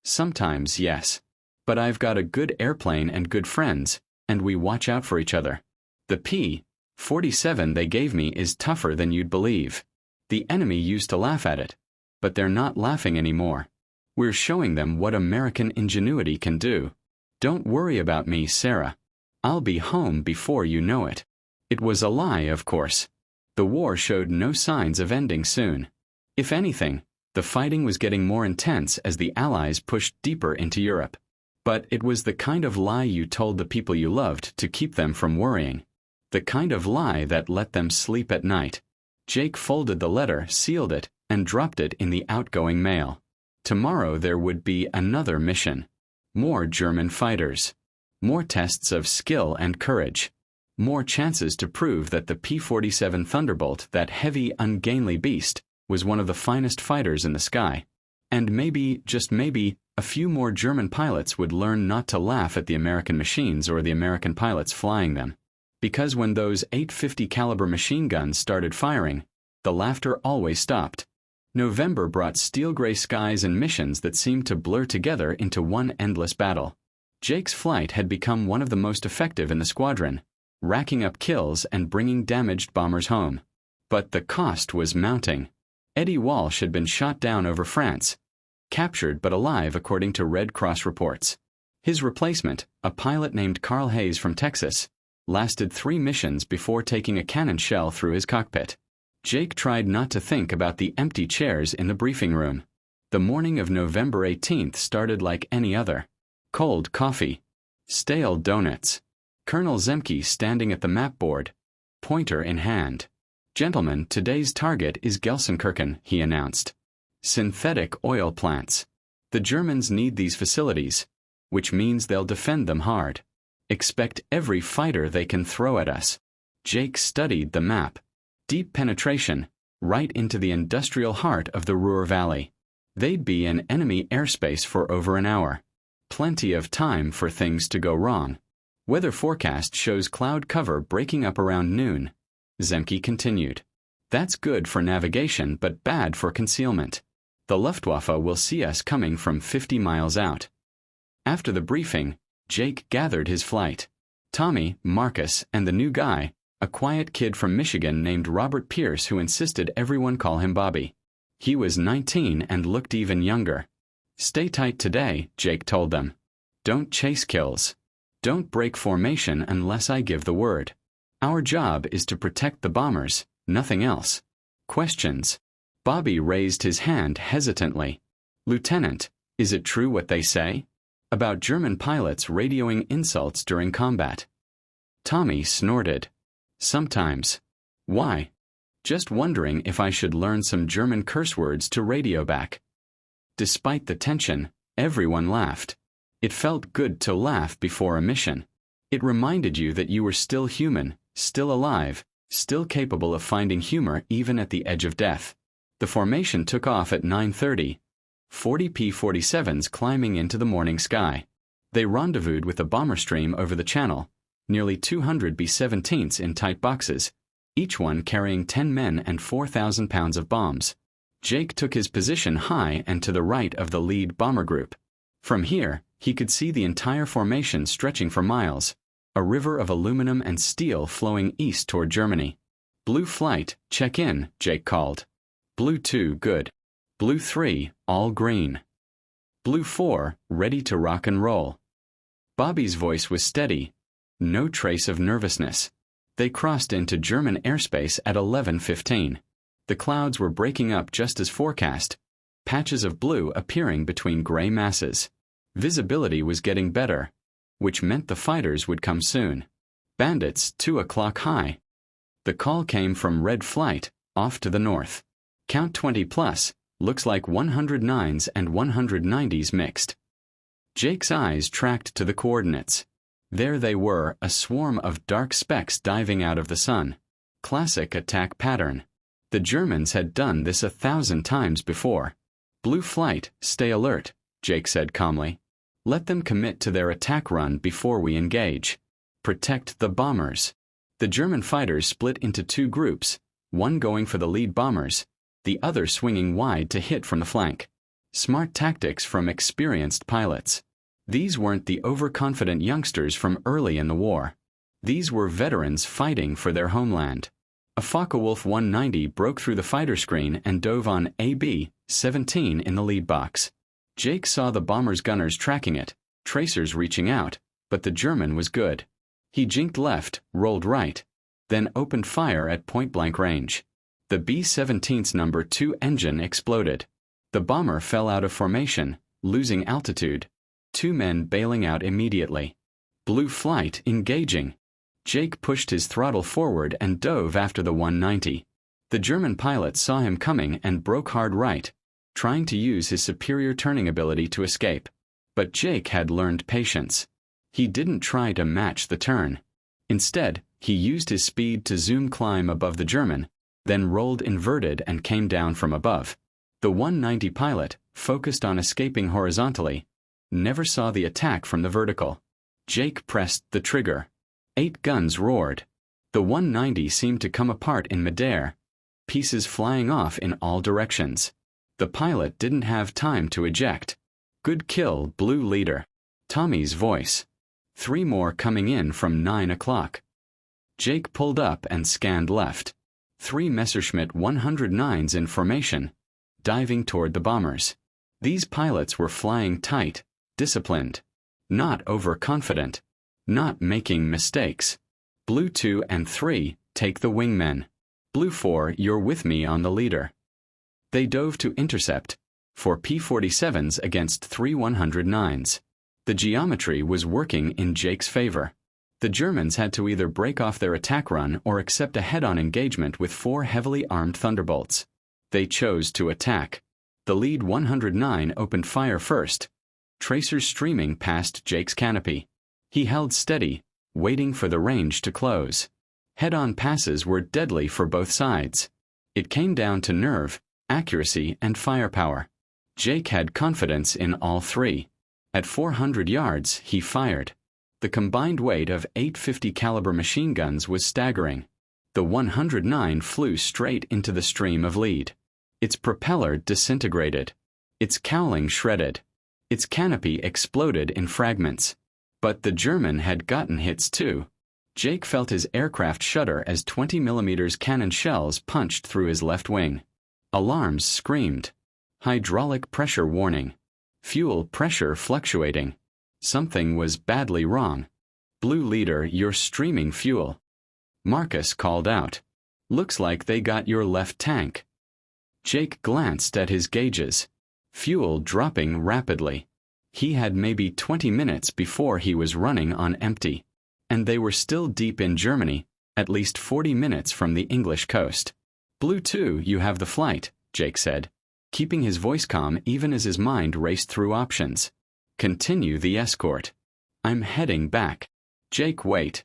"Sometimes, yes. But I've got a good airplane and good friends, and we watch out for each other. The P-47 they gave me is tougher than you'd believe. The enemy used to laugh at it, but they're not laughing anymore. We're showing them what American ingenuity can do. Don't worry about me, Sarah. I'll be home before you know it." It was a lie, of course. The war showed no signs of ending soon. If anything, the fighting was getting more intense as the Allies pushed deeper into Europe. But it was the kind of lie you told the people you loved to keep them from worrying. The kind of lie that let them sleep at night. Jake folded the letter, sealed it, and dropped it in the outgoing mail. Tomorrow there would be another mission. More German fighters. More tests of skill and courage. More chances to prove that the P-47 Thunderbolt, that heavy, ungainly beast, was one of the finest fighters in the sky. And maybe, just maybe, a few more German pilots would learn not to laugh at the American machines or the American pilots flying them. Because when those .850 caliber machine guns started firing, the laughter always stopped. November brought steel-gray skies and missions that seemed to blur together into one endless battle. Jake's flight had become one of the most effective in the squadron, racking up kills and bringing damaged bombers home. But the cost was mounting. Eddie Walsh had been shot down over France, captured but alive according to Red Cross reports. His replacement, a pilot named Carl Hayes from Texas, lasted 3 missions before taking a cannon shell through his cockpit. Jake tried not to think about the empty chairs in the briefing room. The morning of November 18th started like any other. Cold coffee. Stale donuts. Colonel Zemke standing at the map board, pointer in hand. "Gentlemen, today's target is Gelsenkirchen," he announced. "Synthetic oil plants. The Germans need these facilities, which means they'll defend them hard. Expect every fighter they can throw at us." Jake studied the map. Deep penetration, right into the industrial heart of the Ruhr Valley. They'd be in enemy airspace for over an hour. Plenty of time for things to go wrong. "Weather forecast shows cloud cover breaking up around noon," Zemke continued. "That's good for navigation but bad for concealment. The Luftwaffe will see us coming from 50 miles out." After the briefing, Jake gathered his flight. Tommy, Marcus, and the new guy, a quiet kid from Michigan named Robert Pierce who insisted everyone call him Bobby. He was 19 and looked even younger. "Stay tight today," Jake told them. "Don't chase kills. Don't break formation unless I give the word. Our job is to protect the bombers, nothing else." Questions? Bobby raised his hand hesitantly. "Lieutenant, is it true what they say about German pilots radioing insults during combat?" Tommy snorted. "Sometimes." "Why?" "Just wondering if I should learn some German curse words to radio back." Despite the tension, everyone laughed. It felt good to laugh before a mission. It reminded you that you were still human, still alive, still capable of finding humor even at the edge of death. The formation took off at 9:30, 40 P-47s climbing into the morning sky. They rendezvoused with the bomber stream over the channel, nearly 200 B-17s in tight boxes, each one carrying 10 men and 4,000 pounds of bombs. Jake took his position high and to the right of the lead bomber group. From here, he could see the entire formation stretching for miles, a river of aluminum and steel flowing east toward Germany. Blue flight, check in, Jake called. Blue 2, good. Blue 3, all green. Blue 4, ready to rock and roll. Bobby's voice was steady. No trace of nervousness. They crossed into German airspace at 11:15. The clouds were breaking up just as forecast, patches of blue appearing between gray masses. Visibility was getting better, which meant the fighters would come soon. Bandits, 2 o'clock high. The call came from Red Flight, off to the north. Count 20 plus, looks like 109s and 190s mixed. Jake's eyes tracked to the coordinates. There they were, a swarm of dark specks diving out of the sun. Classic attack pattern. The Germans had done this 1,000 times before. Blue flight, stay alert, Jake said calmly. Let them commit to their attack run before we engage. Protect the bombers. The German fighters split into 2 groups, one going for the lead bombers, the other swinging wide to hit from the flank. Smart tactics from experienced pilots. These weren't the overconfident youngsters from early in the war. These were veterans fighting for their homeland. A Focke-Wulf 190 broke through the fighter screen and dove on AB-17 in the lead box. Jake saw the bomber's gunners tracking it, tracers reaching out, but the German was good. He jinked left, rolled right, then opened fire at point-blank range. The B-17's number 2 engine exploded. The bomber fell out of formation, losing altitude. 2 men bailing out immediately. Blue flight engaging. Jake pushed his throttle forward and dove after the 190. The German pilot saw him coming and broke hard right, trying to use his superior turning ability to escape. But Jake had learned patience. He didn't try to match the turn. Instead, he used his speed to zoom climb above the German, then rolled inverted and came down from above. The 190 pilot, focused on escaping horizontally, never saw the attack from the vertical. Jake pressed the trigger. 8 guns roared. The 190 seemed to come apart in midair, pieces flying off in all directions. The pilot didn't have time to eject. Good kill, blue leader. Tommy's voice. 3 more coming in from 9 o'clock. Jake pulled up and scanned left. 3 Messerschmitt 109s in formation, diving toward the bombers. These pilots were flying tight, disciplined, not overconfident, not making mistakes. Blue 2 and 3, take the wingmen. Blue 4, you're with me on the leader. They dove to intercept, 4 P-47s against 3 109s. The geometry was working in Jake's favor. The Germans had to either break off their attack run or accept a head-on engagement with 4 heavily armed Thunderbolts. They chose to attack. The lead 109 opened fire first, tracers streaming past Jake's canopy. He held steady, waiting for the range to close. Head-on passes were deadly for both sides. It came down to nerve, accuracy, and firepower. Jake had confidence in all 3. At 400 yards, he fired. The combined weight of 850 caliber machine guns was staggering. The 109 flew straight into the stream of lead. Its propeller disintegrated. Its cowling shredded. Its canopy exploded in fragments. But the German had gotten hits too. Jake felt his aircraft shudder as 20mm cannon shells punched through his left wing. Alarms screamed. Hydraulic pressure warning. Fuel pressure fluctuating. Something was badly wrong. Blue leader, you're streaming fuel. Marcus called out. Looks like they got your left tank. Jake glanced at his gauges. Fuel dropping rapidly. He had maybe 20 minutes before he was running on empty. And they were still deep in Germany, at least 40 minutes from the English coast. Blue 2, you have the flight, Jake said, keeping his voice calm even as his mind raced through options. Continue the escort. I'm heading back. Jake, wait.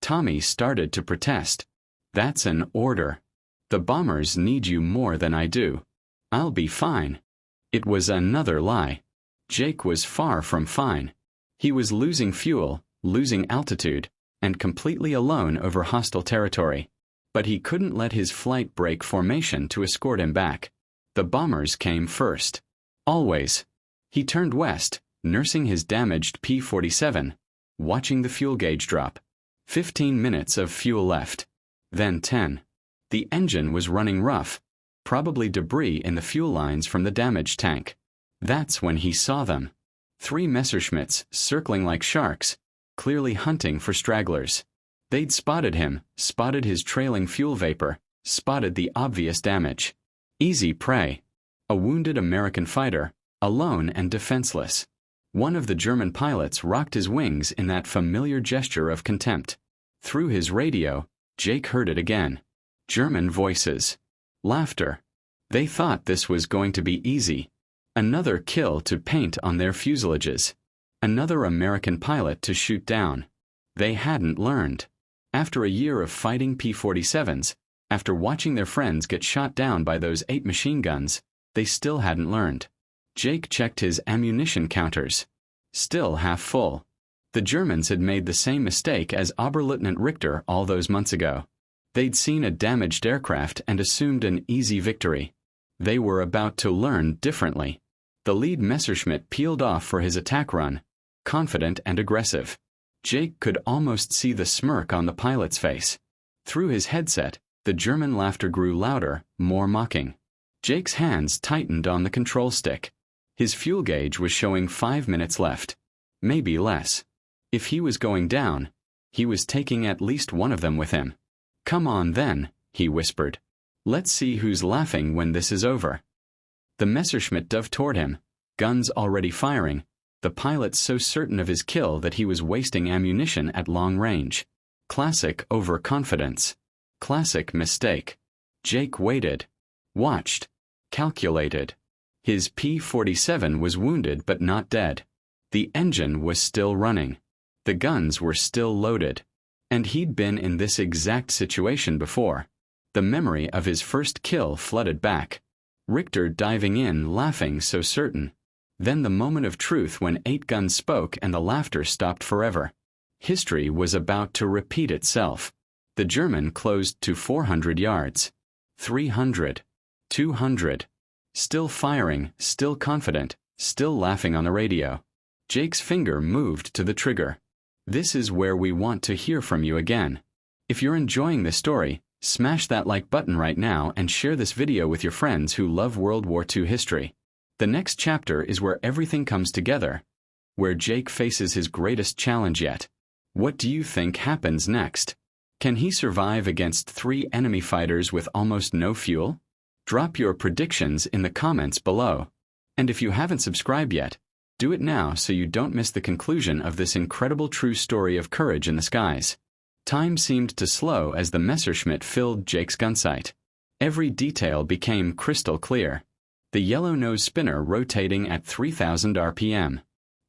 Tommy started to protest. That's an order. The bombers need you more than I do. I'll be fine. It was another lie. Jake was far from fine. He was losing fuel, losing altitude, and completely alone over hostile territory. But he couldn't let his flight break formation to escort him back. The bombers came first. Always. He turned west, nursing his damaged P-47, watching the fuel gauge drop. 15 minutes of fuel left. Then 10. The engine was running rough, probably debris in the fuel lines from the damaged tank. That's when he saw them. 3 Messerschmitts circling like sharks, clearly hunting for stragglers. They'd spotted him, spotted his trailing fuel vapor, spotted the obvious damage. Easy prey. A wounded American fighter, alone and defenseless. One of the German pilots rocked his wings in that familiar gesture of contempt. Through his radio, Jake heard it again. German voices. Laughter. They thought this was going to be easy. Another kill to paint on their fuselages. Another American pilot to shoot down. They hadn't learned. After a year of fighting P-47s, after watching their friends get shot down by those 8 machine guns, they still hadn't learned. Jake checked his ammunition counters. Still half full. The Germans had made the same mistake as Oberleutnant Richter all those months ago. They'd seen a damaged aircraft and assumed an easy victory. They were about to learn differently. The lead Messerschmitt peeled off for his attack run, confident and aggressive. Jake could almost see the smirk on the pilot's face. Through his headset, the German laughter grew louder, more mocking. Jake's hands tightened on the control stick. His fuel gauge was showing 5 minutes left. Maybe less. If he was going down, he was taking at least one of them with him. "Come on then," he whispered. "Let's see who's laughing when this is over." The Messerschmitt dove toward him, guns already firing, the pilot so certain of his kill that he was wasting ammunition at long range. Classic overconfidence. Classic mistake. Jake waited. Watched. Calculated. His P-47 was wounded but not dead. The engine was still running. The guns were still loaded. And he'd been in this exact situation before. The memory of his first kill flooded back. Richter diving in, laughing so certain. Then the moment of truth when 8 guns spoke and the laughter stopped forever. History was about to repeat itself. The German closed to 400 yards. 300. 200. Still firing, still confident, still laughing on the radio. Jake's finger moved to the trigger. This is where we want to hear from you again. If you're enjoying this story, smash that like button right now and share this video with your friends who love World War II history. The next chapter is where everything comes together, where Jake faces his greatest challenge yet. What do you think happens next? Can he survive against 3 enemy fighters with almost no fuel? Drop your predictions in the comments below. And if you haven't subscribed yet, do it now so you don't miss the conclusion of this incredible true story of courage in the skies. Time seemed to slow as the Messerschmitt filled Jake's gunsight. Every detail became crystal clear. The yellow nose spinner rotating at 3,000 RPM.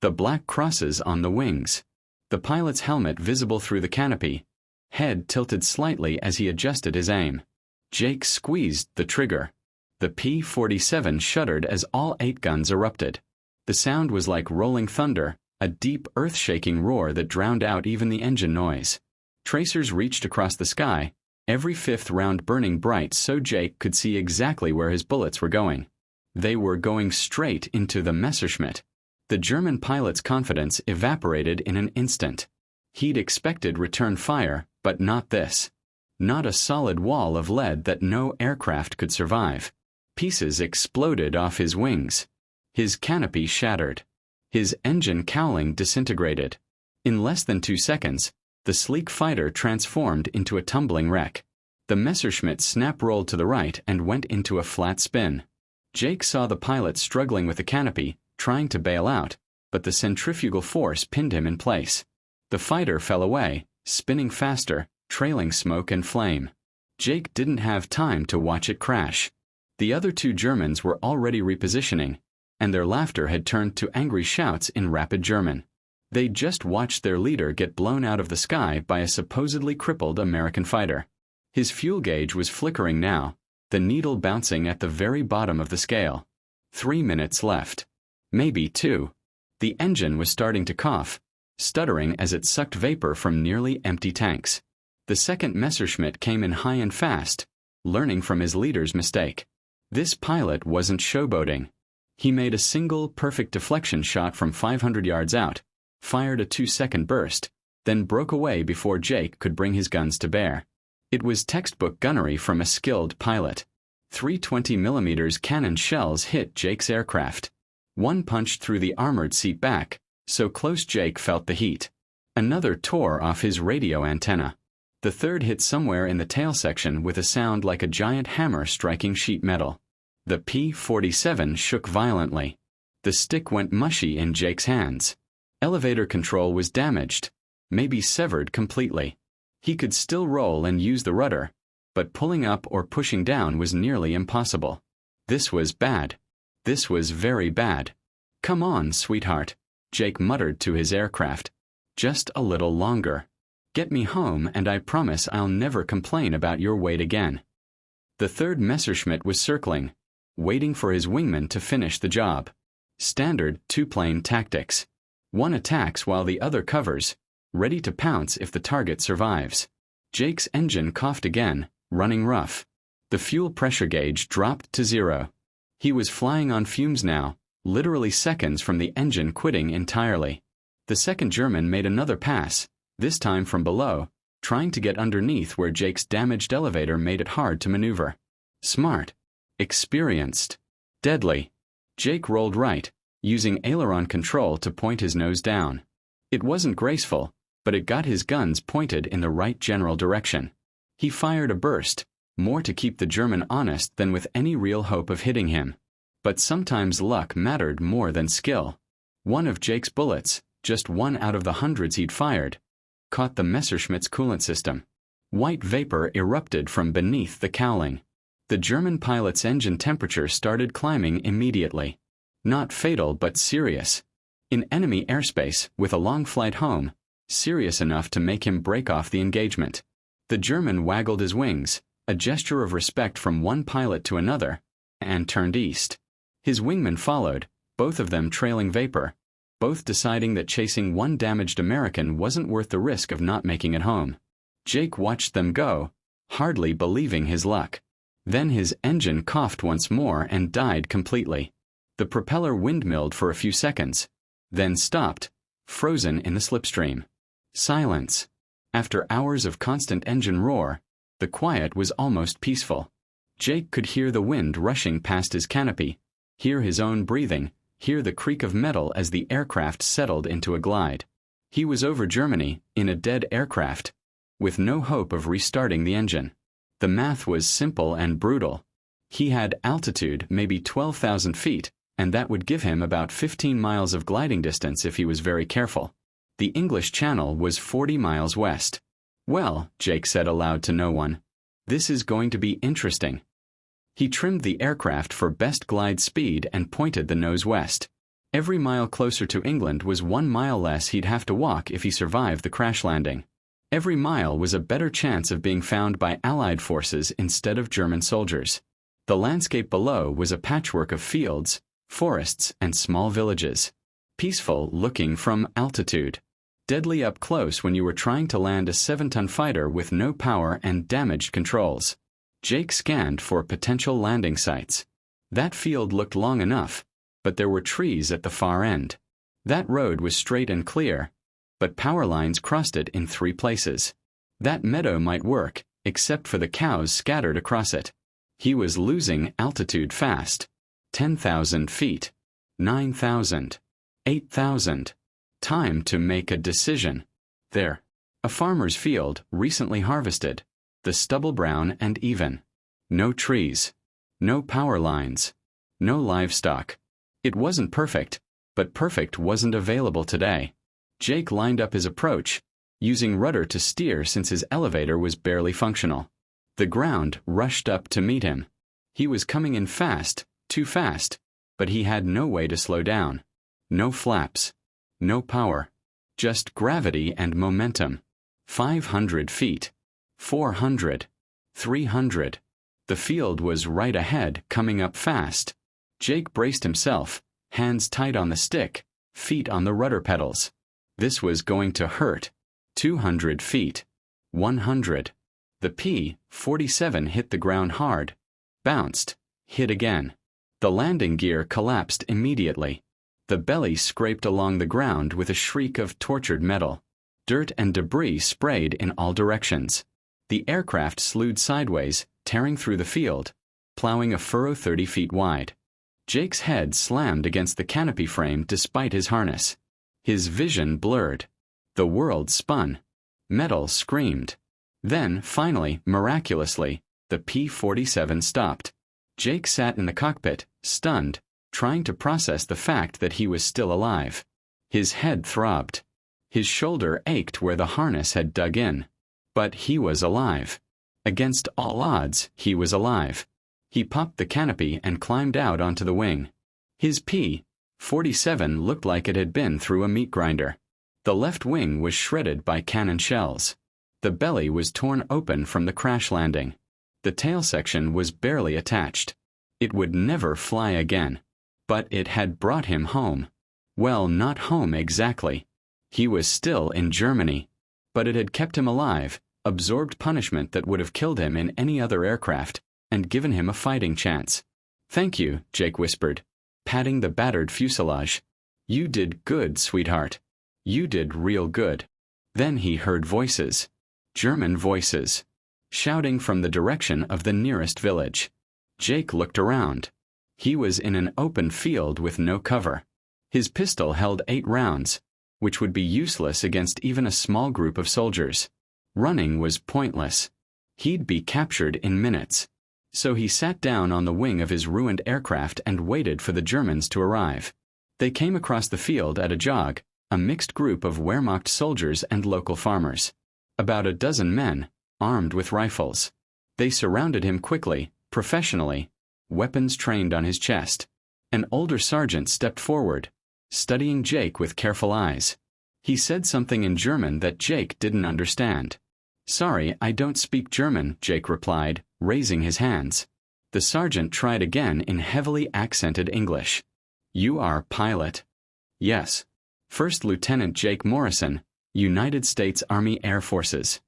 The black crosses on the wings. The pilot's helmet visible through the canopy. Head tilted slightly as he adjusted his aim. Jake squeezed the trigger. The P-47 shuddered as all 8 guns erupted. The sound was like rolling thunder, a deep earth-shaking roar that drowned out even the engine noise. Tracers reached across the sky, every 5th round burning bright so Jake could see exactly where his bullets were going. They were going straight into the Messerschmitt. The German pilot's confidence evaporated in an instant. He'd expected return fire, but not this. Not a solid wall of lead that no aircraft could survive. Pieces exploded off his wings. His canopy shattered. His engine cowling disintegrated. In less than 2 seconds, the sleek fighter transformed into a tumbling wreck. The Messerschmitt snap-rolled to the right and went into a flat spin. Jake saw the pilot struggling with the canopy, trying to bail out, but the centrifugal force pinned him in place. The fighter fell away, spinning faster, trailing smoke and flame. Jake didn't have time to watch it crash. The other 2 Germans were already repositioning, and their laughter had turned to angry shouts in rapid German. They'd just watched their leader get blown out of the sky by a supposedly crippled American fighter. His fuel gauge was flickering now, the needle bouncing at the very bottom of the scale. 3 minutes left. Maybe 2. The engine was starting to cough, stuttering as it sucked vapor from nearly empty tanks. The second Messerschmitt came in high and fast, learning from his leader's mistake. This pilot wasn't showboating. He made a single perfect deflection shot from 500 yards out, fired a 2-second burst, then broke away before Jake could bring his guns to bear. It was textbook gunnery from a skilled pilot. 3 20mm cannon shells hit Jake's aircraft. One punched through the armored seat back, so close Jake felt the heat. Another tore off his radio antenna. The third hit somewhere in the tail section with a sound like a giant hammer striking sheet metal. The P-47 shook violently. The stick went mushy in Jake's hands. Elevator control was damaged, maybe severed completely. He could still roll and use the rudder, but pulling up or pushing down was nearly impossible. This was bad. This was very bad. "Come on, sweetheart," Jake muttered to his aircraft. "Just a little longer. Get me home and I promise I'll never complain about your weight again." The third Messerschmitt was circling, waiting for his wingman to finish the job. Standard two-plane tactics. One attacks while the other covers, ready to pounce if the target survives. Jake's engine coughed again, running rough. The fuel pressure gauge dropped to 0. He was flying on fumes now, literally seconds from the engine quitting entirely. The second German made another pass, this time from below, trying to get underneath where Jake's damaged elevator made it hard to maneuver. Smart. Experienced. Deadly. Jake rolled right, using aileron control to point his nose down. It wasn't graceful, but it got his guns pointed in the right general direction. He fired a burst, more to keep the German honest than with any real hope of hitting him. But sometimes luck mattered more than skill. One of Jake's bullets, just one out of the hundreds he'd fired, caught the Messerschmitt's coolant system. White vapor erupted from beneath the cowling. The German pilot's engine temperature started climbing immediately. Not fatal but serious. In enemy airspace, with a long flight home, serious enough to make him break off the engagement. The German waggled his wings, a gesture of respect from one pilot to another, and turned east. His wingman followed, both of them trailing vapor, both deciding that chasing one damaged American wasn't worth the risk of not making it home. Jake watched them go, hardly believing his luck. Then his engine coughed once more and died completely. The propeller windmilled for a few seconds, then stopped, frozen in the slipstream. Silence. After hours of constant engine roar, the quiet was almost peaceful. Jake could hear the wind rushing past his canopy, hear his own breathing, hear the creak of metal as the aircraft settled into a glide. He was over Germany, in a dead aircraft, with no hope of restarting the engine. The math was simple and brutal. He had altitude, maybe 12,000 feet, and that would give him about 15 miles of gliding distance if he was very careful. The English Channel was 40 miles west. "Well," Jake said aloud to no one, "this is going to be interesting." He trimmed the aircraft for best glide speed and pointed the nose west. Every mile closer to England was 1 mile less he'd have to walk if he survived the crash landing. Every mile was a better chance of being found by Allied forces instead of German soldiers. The landscape below was a patchwork of fields, forests, and small villages. Peaceful looking from altitude. Deadly up close when you were trying to land a 7-ton fighter with no power and damaged controls. Jake scanned for potential landing sites. That field looked long enough, but there were trees at the far end. That road was straight and clear, but power lines crossed it in 3 places. That meadow might work, except for the cows scattered across it. He was losing altitude fast. 10,000 feet. 9,000. 8,000. Time to make a decision. There. A farmer's field, recently harvested. The stubble brown and even. No trees. No power lines. No livestock. It wasn't perfect, but perfect wasn't available today. Jake lined up his approach, using rudder to steer since his elevator was barely functional. The ground rushed up to meet him. He was coming in fast, too fast, but he had no way to slow down. No flaps. No power. Just gravity and momentum. 500 feet. 400. 300. The field was right ahead, coming up fast. Jake braced himself, hands tight on the stick, feet on the rudder pedals. This was going to hurt. 200 feet. 100. The P-47 hit the ground hard, bounced, hit again. The landing gear collapsed immediately. The belly scraped along the ground with a shriek of tortured metal. Dirt and debris sprayed in all directions. The aircraft slewed sideways, tearing through the field, plowing a furrow 30 feet wide. Jake's head slammed against the canopy frame despite his harness. His vision blurred. The world spun. Metal screamed. Then, finally, miraculously, the P-47 stopped. Jake sat in the cockpit, stunned, trying to process the fact that he was still alive. His head throbbed. His shoulder ached where the harness had dug in. But he was alive. Against all odds, he was alive. He popped the canopy and climbed out onto the wing. His P-47 looked like it had been through a meat grinder. The left wing was shredded by cannon shells. The belly was torn open from the crash landing. The tail section was barely attached. It would never fly again. But it had brought him home. Well, not home exactly. He was still in Germany. But it had kept him alive, absorbed punishment that would have killed him in any other aircraft, and given him a fighting chance. "Thank you," Jake whispered, patting the battered fuselage. "You did good, sweetheart. You did real good." Then he heard voices. German voices. Shouting from the direction of the nearest village. Jake looked around. He was in an open field with no cover. His pistol held 8 rounds, which would be useless against even a small group of soldiers. Running was pointless. He'd be captured in minutes. So he sat down on the wing of his ruined aircraft and waited for the Germans to arrive. They came across the field at a jog, a mixed group of Wehrmacht soldiers and local farmers. About a dozen men, armed with rifles. They surrounded him quickly, professionally, weapons trained on his chest. An older sergeant stepped forward, studying Jake with careful eyes. He said something in German that Jake didn't understand. "Sorry, I don't speak German," Jake replied, raising his hands. The sergeant tried again in heavily accented English. "You are pilot?" "Yes. First Lieutenant Jake Morrison, United States Army Air Forces."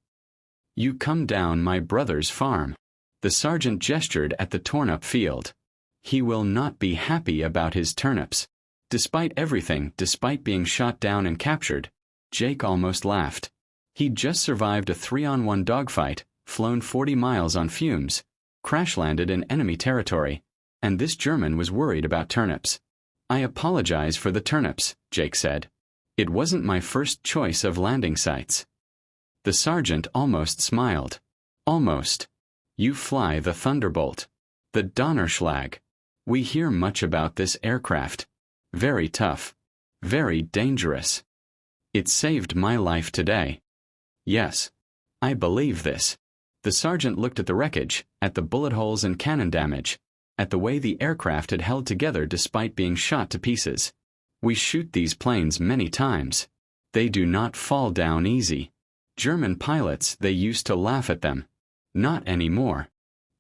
"You come down my brother's farm." The sergeant gestured at the torn-up field. "He will not be happy about his turnips." Despite everything, despite being shot down and captured, Jake almost laughed. He'd just survived a 3-on-1 dogfight, flown 40 miles on fumes, crash-landed in enemy territory, and this German was worried about turnips. "I apologize for the turnips," Jake said. "It wasn't my first choice of landing sites." The sergeant almost smiled. "Almost. You fly the Thunderbolt. The Donnerschlag. We hear much about this aircraft. Very tough. Very dangerous. It saved my life today." "Yes. I believe this." The sergeant looked at the wreckage, at the bullet holes and cannon damage, at the way the aircraft had held together despite being shot to pieces. "We shoot these planes many times. They do not fall down easy. German pilots, they used to laugh at them. Not anymore."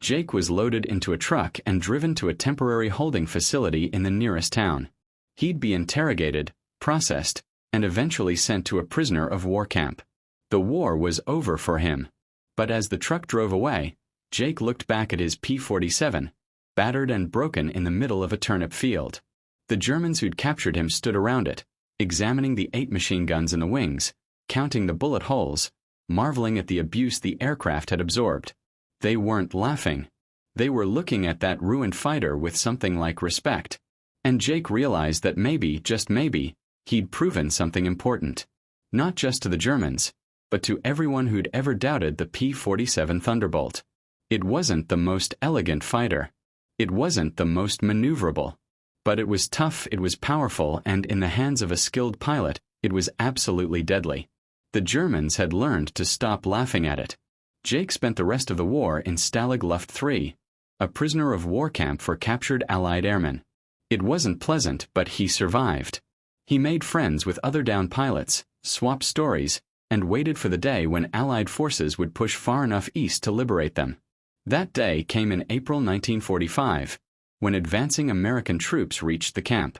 Jake was loaded into a truck and driven to a temporary holding facility in the nearest town. He'd be interrogated, processed, and eventually sent to a prisoner of war camp. The war was over for him. But as the truck drove away, Jake looked back at his P-47, battered and broken in the middle of a turnip field. The Germans who'd captured him stood around it, examining the 8 machine guns in the wings, counting the bullet holes, marveling at the abuse the aircraft had absorbed. They weren't laughing. They were looking at that ruined fighter with something like respect. And Jake realized that maybe, just maybe, he'd proven something important. Not just to the Germans, but to everyone who'd ever doubted the P-47 Thunderbolt. It wasn't the most elegant fighter. It wasn't the most maneuverable. But it was tough, it was powerful, and in the hands of a skilled pilot, it was absolutely deadly. The Germans had learned to stop laughing at it. Jake spent the rest of the war in Stalag Luft III, a prisoner of war camp for captured Allied airmen. It wasn't pleasant, but he survived. He made friends with other downed pilots, swapped stories, and waited for the day when Allied forces would push far enough east to liberate them. That day came in April 1945, when advancing American troops reached the camp.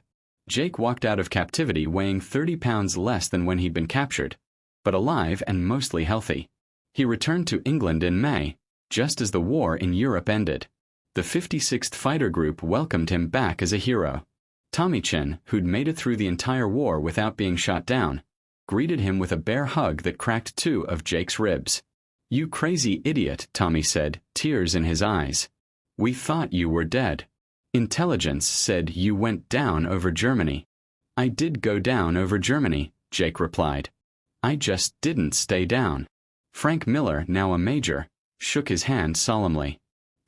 Jake walked out of captivity weighing 30 pounds less than when he'd been captured, but alive and mostly healthy. He returned to England in May, just as the war in Europe ended. The 56th Fighter Group welcomed him back as a hero. Tommy Chin, who'd made it through the entire war without being shot down, greeted him with a bear hug that cracked 2 of Jake's ribs. "You crazy idiot," Tommy said, tears in his eyes. "We thought you were dead. Intelligence said you went down over Germany." "I did go down over Germany," Jake replied. "I just didn't stay down." Frank Miller, now a major, shook his hand solemnly.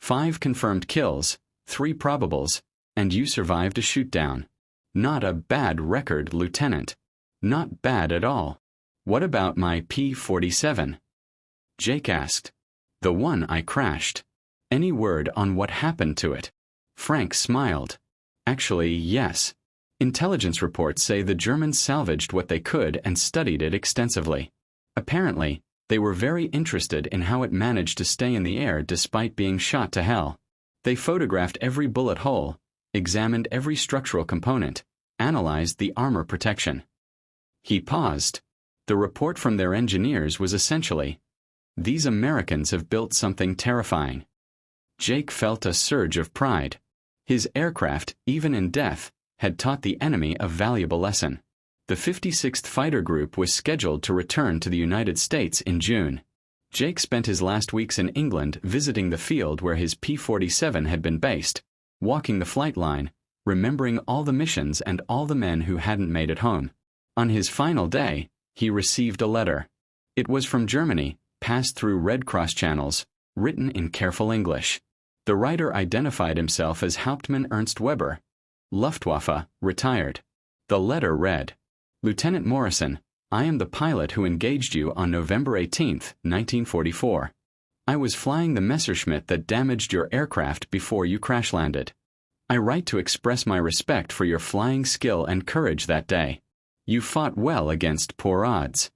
5 confirmed kills, 3 probables, and you survived a shoot-down. Not a bad record, Lieutenant. Not bad at all. What about my P-47? Jake asked. "The one I crashed. Any word on what happened to it?" Frank smiled. "Actually, yes. Intelligence reports say the Germans salvaged what they could and studied it extensively. Apparently, they were very interested in how it managed to stay in the air despite being shot to hell. They photographed every bullet hole, examined every structural component, analyzed the armor protection." He paused. The report from their engineers was essentially, "These Americans have built something terrifying." Jake felt a surge of pride. His aircraft, even in death, had taught the enemy a valuable lesson. The 56th Fighter Group was scheduled to return to the United States in June. Jake spent his last weeks in England visiting the field where his P-47 had been based, walking the flight line, remembering all the missions and all the men who hadn't made it home. On his final day, he received a letter. It was from Germany, passed through Red Cross channels, written in careful English. The writer identified himself as Hauptmann Ernst Weber, Luftwaffe, retired. The letter read, "Lieutenant Morrison, I am the pilot who engaged you on November 18, 1944. I was flying the Messerschmitt that damaged your aircraft before you crash-landed. I write to express my respect for your flying skill and courage that day. You fought well against poor odds.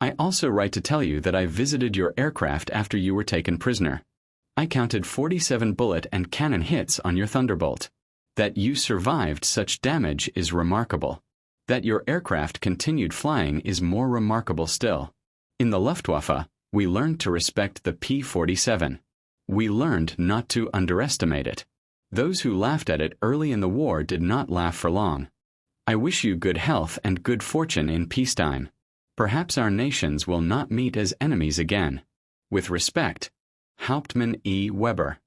I also write to tell you that I visited your aircraft after you were taken prisoner. I counted 47 bullet and cannon hits on your Thunderbolt. That you survived such damage is remarkable. That your aircraft continued flying is more remarkable still. In the Luftwaffe, we learned to respect the P-47. We learned not to underestimate it. Those who laughed at it early in the war did not laugh for long. I wish you good health and good fortune in peacetime. Perhaps our nations will not meet as enemies again. With respect, Hauptmann E. Weber."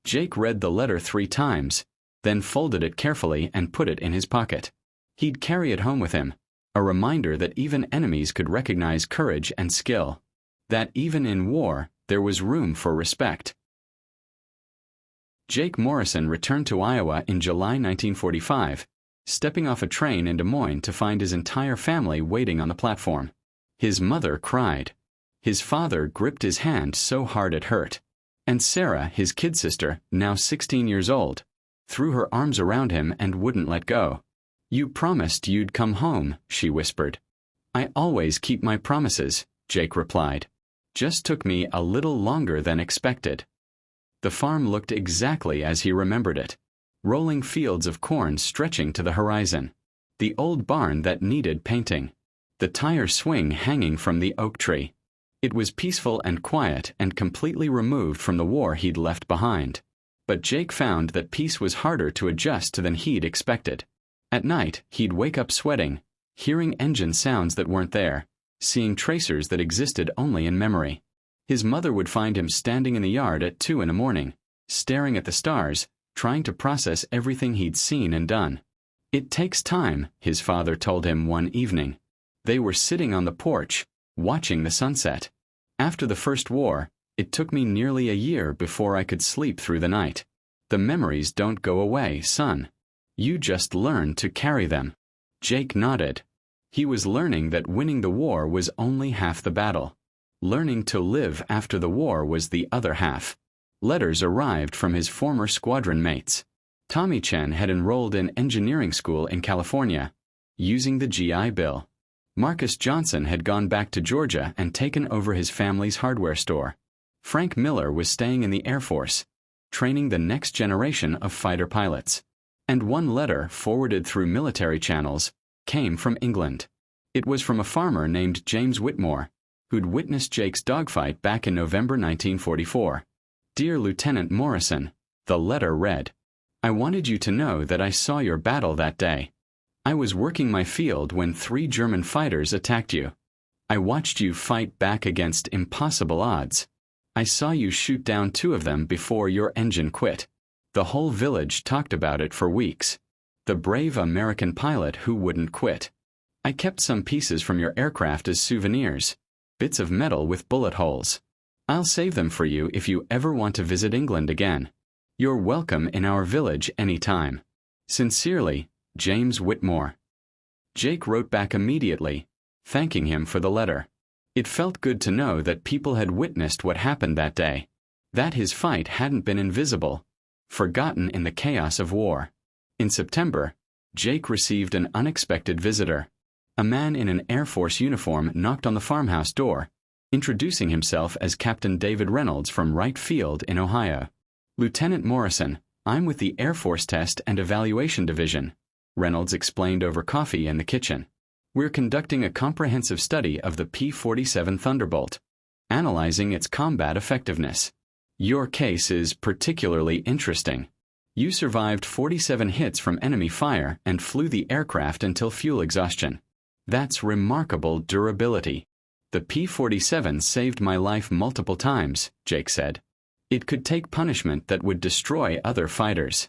Jake read the letter 3 times, then folded it carefully and put it in his pocket. He'd carry it home with him, a reminder that even enemies could recognize courage and skill. That even in war, there was room for respect. Jake Morrison returned to Iowa in July 1945, stepping off a train in Des Moines to find his entire family waiting on the platform. His mother cried. His father gripped his hand so hard it hurt. And Sarah, his kid sister, now 16 years old, threw her arms around him and wouldn't let go. "You promised you'd come home," she whispered. "I always keep my promises," Jake replied. "Just took me a little longer than expected." The farm looked exactly as he remembered it. Rolling fields of corn stretching to the horizon. The old barn that needed painting. The tire swing hanging from the oak tree. It was peaceful and quiet and completely removed from the war he'd left behind. But Jake found that peace was harder to adjust to than he'd expected. At night, he'd wake up sweating, hearing engine sounds that weren't there, seeing tracers that existed only in memory. His mother would find him standing in the yard at 2 in the morning, staring at the stars, trying to process everything he'd seen and done. "It takes time," his father told him one evening. They were sitting on the porch, watching the sunset. "After the First War, it took me nearly a year before I could sleep through the night. The memories don't go away, son. You just learn to carry them." Jake nodded. He was learning that winning the war was only half the battle. Learning to live after the war was the other half. Letters arrived from his former squadron mates. Tommy Chen had enrolled in engineering school in California, using the GI Bill. Marcus Johnson had gone back to Georgia and taken over his family's hardware store. Frank Miller was staying in the Air Force, training the next generation of fighter pilots. And one letter, forwarded through military channels, came from England. It was from a farmer named James Whitmore, who'd witnessed Jake's dogfight back in November 1944. "Dear Lieutenant Morrison, The letter read, "I wanted you to know that I saw your battle that day. I was working my field when 3 German fighters attacked you. I watched you fight back against impossible odds. I saw you shoot down 2 of them before your engine quit. The whole village talked about it for weeks. The brave American pilot who wouldn't quit. I kept some pieces from your aircraft as souvenirs, bits of metal with bullet holes. I'll save them for you if you ever want to visit England again. You're welcome in our village any time. Sincerely, James Whitmore." Jake wrote back immediately, thanking him for the letter. It felt good to know that people had witnessed what happened that day, that his fight hadn't been invisible, forgotten in the chaos of war. In September, Jake received an unexpected visitor. A man in an Air Force uniform knocked on the farmhouse door, introducing himself as Captain David Reynolds from Wright Field in Ohio. "Lieutenant Morrison, I'm with the Air Force Test and Evaluation Division," Reynolds explained over coffee in the kitchen. "We're conducting a comprehensive study of the P-47 Thunderbolt, analyzing its combat effectiveness. Your case is particularly interesting. You survived 47 hits from enemy fire and flew the aircraft until fuel exhaustion. That's remarkable durability. The P-47 saved my life multiple times," Jake said. "It could take punishment that would destroy other fighters.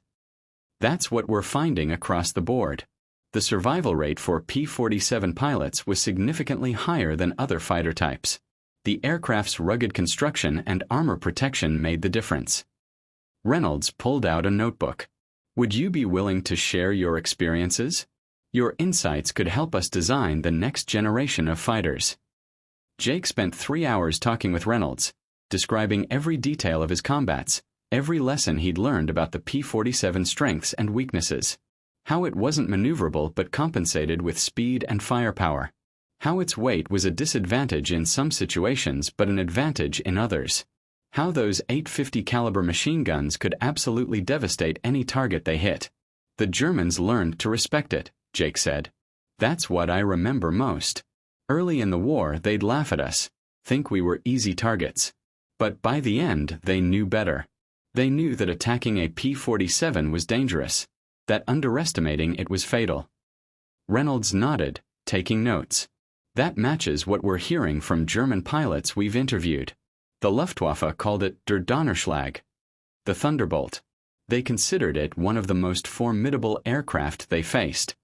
That's what we're finding across the board. The survival rate for P-47 pilots was significantly higher than other fighter types. The aircraft's rugged construction and armor protection made the difference." Reynolds pulled out a notebook. "Would you be willing to share your experiences? Your insights could help us design the next generation of fighters." Jake spent 3 hours talking with Reynolds, describing every detail of his combats, every lesson he'd learned about the P-47's strengths and weaknesses, how it wasn't maneuverable but compensated with speed and firepower, how its weight was a disadvantage in some situations but an advantage in others, how those .850 caliber machine guns could absolutely devastate any target they hit. "The Germans learned to respect it," Jake said. "That's what I remember most. Early in the war they'd laugh at us, think we were easy targets. But by the end they knew better. They knew that attacking a P-47 was dangerous, that underestimating it was fatal." Reynolds nodded, taking notes. "That matches what we're hearing from German pilots we've interviewed. The Luftwaffe called it der Donnerschlag, the Thunderbolt. They considered it one of the most formidable aircraft they faced."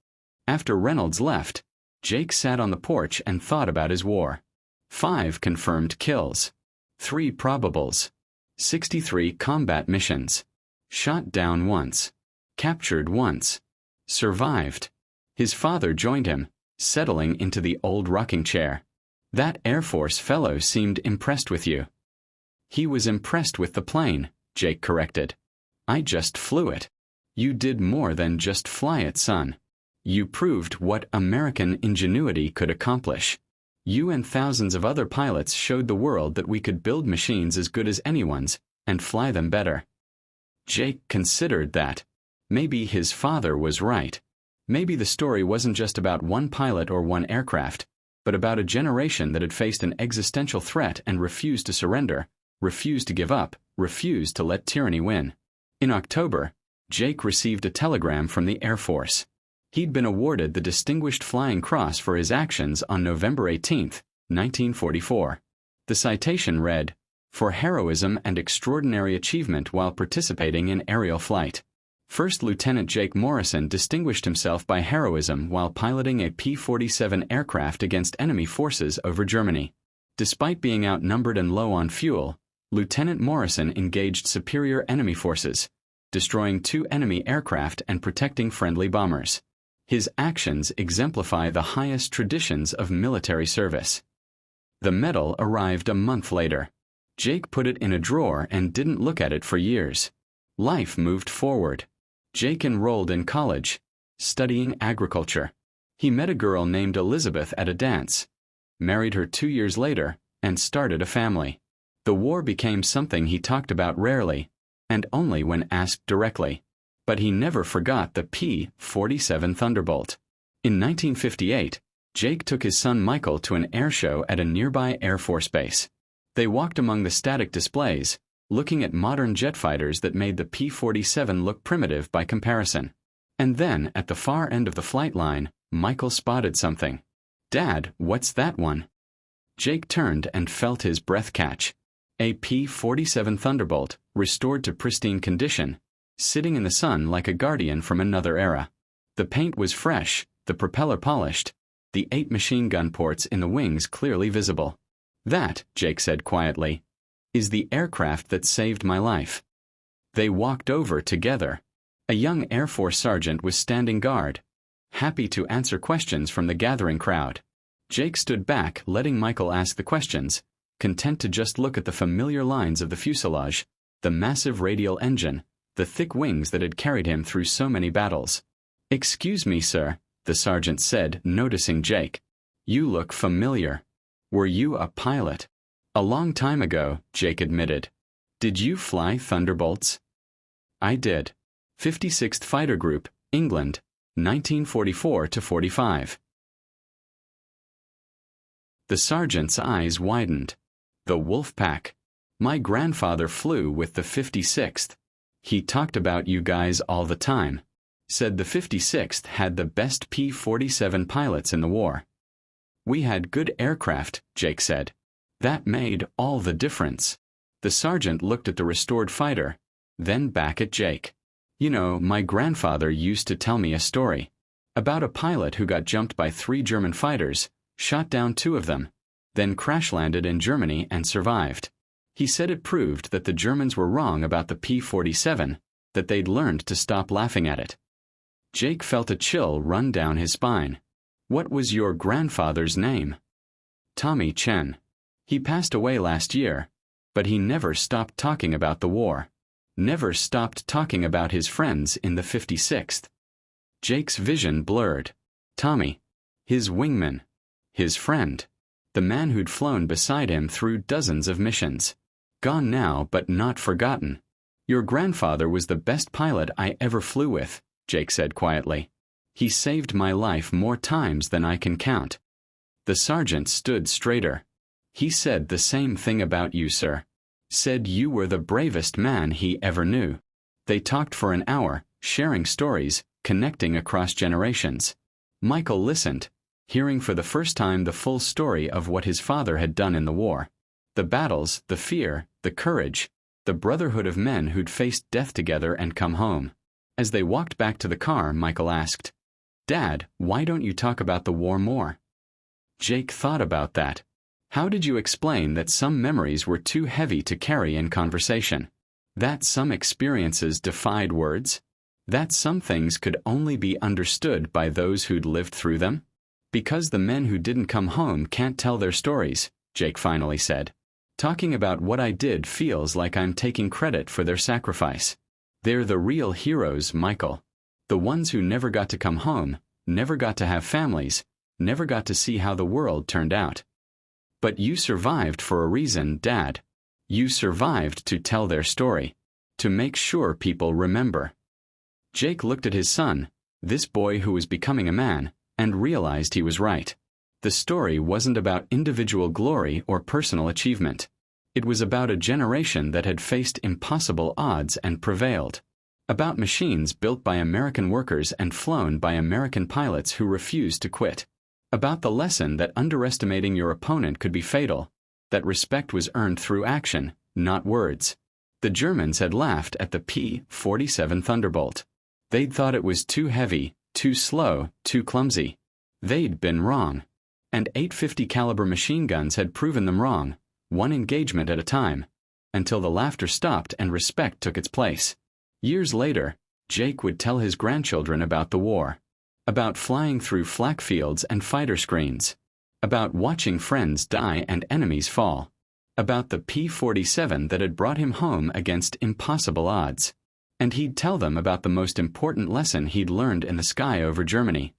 After Reynolds left, Jake sat on the porch and thought about his war. 5 confirmed kills, 3 probables, 63 combat missions, shot down once, captured once, survived. His father joined him, settling into the old rocking chair. "That Air Force fellow seemed impressed with you." "He was impressed with the plane," Jake corrected. "I just flew it." "You did more than just fly it, son. You proved what American ingenuity could accomplish. You and thousands of other pilots showed the world that we could build machines as good as anyone's and fly them better." Jake considered that. Maybe his father was right. Maybe the story wasn't just about one pilot or one aircraft, but about a generation that had faced an existential threat and refused to surrender, refused to give up, refused to let tyranny win. In October, Jake received a telegram from the Air Force. He'd been awarded the Distinguished Flying Cross for his actions on November 18, 1944. The citation read, "For heroism and extraordinary achievement while participating in aerial flight. First Lieutenant Jake Morrison distinguished himself by heroism while piloting a P-47 aircraft against enemy forces over Germany. Despite being outnumbered and low on fuel, Lieutenant Morrison engaged superior enemy forces, destroying 2 enemy aircraft and protecting friendly bombers. His actions exemplify the highest traditions of military service." The medal arrived a month later. Jake put it in a drawer and didn't look at it for years. Life moved forward. Jake enrolled in college, studying agriculture. He met a girl named Elizabeth at a dance, married her 2 years later, and started a family. The war became something he talked about rarely, and only when asked directly. But he never forgot the P-47 Thunderbolt. In 1958, Jake took his son Michael to an air show at a nearby Air Force base. They walked among the static displays, looking at modern jet fighters that made the P-47 look primitive by comparison. And then, at the far end of the flight line, Michael spotted something. "Dad, what's that one?" Jake turned and felt his breath catch. A P-47 Thunderbolt, restored to pristine condition, sitting in the sun like a guardian from another era. The paint was fresh, the propeller polished, the 8 machine gun ports in the wings clearly visible. "That," Jake said quietly, "is the aircraft that saved my life." They walked over together. A young Air Force sergeant was standing guard, happy to answer questions from the gathering crowd. Jake stood back, letting Michael ask the questions, content to just look at the familiar lines of the fuselage, the massive radial engine, the thick wings that had carried him through so many battles. "Excuse me, sir," the sergeant said, noticing Jake. "You look familiar. Were you a pilot?" "A long time ago," Jake admitted. "Did you fly Thunderbolts?" "I did. 56th Fighter Group, England, 1944 to 45. The sergeant's eyes widened. "The Wolfpack. My grandfather flew with the 56th. He talked about you guys all the time. Said the 56th had the best P-47 pilots in the war." "We had good aircraft," Jake said. "That made all the difference." The sergeant looked at the restored fighter, then back at Jake. "You know, my grandfather used to tell me a story about a pilot who got jumped by 3 German fighters, shot down 2 of them, then crash-landed in Germany and survived. He said it proved that the Germans were wrong about the P-47, that they'd learned to stop laughing at it." Jake felt a chill run down his spine. "What was your grandfather's name?" "Tommy Chen. He passed away last year, but he never stopped talking about the war. Never stopped talking about his friends in the 56th. Jake's vision blurred. Tommy. His wingman. His friend. The man who'd flown beside him through dozens of missions. Gone now, but not forgotten. "Your grandfather was the best pilot I ever flew with," Jake said quietly. "He saved my life more times than I can count." The sergeant stood straighter. "He said the same thing about you, sir. Said you were the bravest man he ever knew." They talked for an hour, sharing stories, connecting across generations. Michael listened, hearing for the first time the full story of what his father had done in the war. The battles, the fear, the courage, the brotherhood of men who'd faced death together and come home. As they walked back to the car, Michael asked, "Dad, why don't you talk about the war more?" Jake thought about that. How did you explain that some memories were too heavy to carry in conversation? That some experiences defied words? That some things could only be understood by those who'd lived through them? "Because the men who didn't come home can't tell their stories," Jake finally said. "Talking about what I did feels like I'm taking credit for their sacrifice. They're the real heroes, Michael. The ones who never got to come home, never got to have families, never got to see how the world turned out. But you survived for a reason, Dad. You survived to tell their story, to make sure people remember." Jake looked at his son, this boy who was becoming a man, and realized he was right. The story wasn't about individual glory or personal achievement. It was about a generation that had faced impossible odds and prevailed. About machines built by American workers and flown by American pilots who refused to quit. About the lesson that underestimating your opponent could be fatal, that respect was earned through action, not words. The Germans had laughed at the P-47 Thunderbolt. They'd thought it was too heavy, too slow, too clumsy. They'd been wrong. And 850 caliber machine guns had proven them wrong, one engagement at a time, until the laughter stopped and respect took its place. Years later, Jake would tell his grandchildren about the war. About flying through flak fields and fighter screens. About watching friends die and enemies fall. About the P-47 that had brought him home against impossible odds. And he'd tell them about the most important lesson he'd learned in the sky over Germany.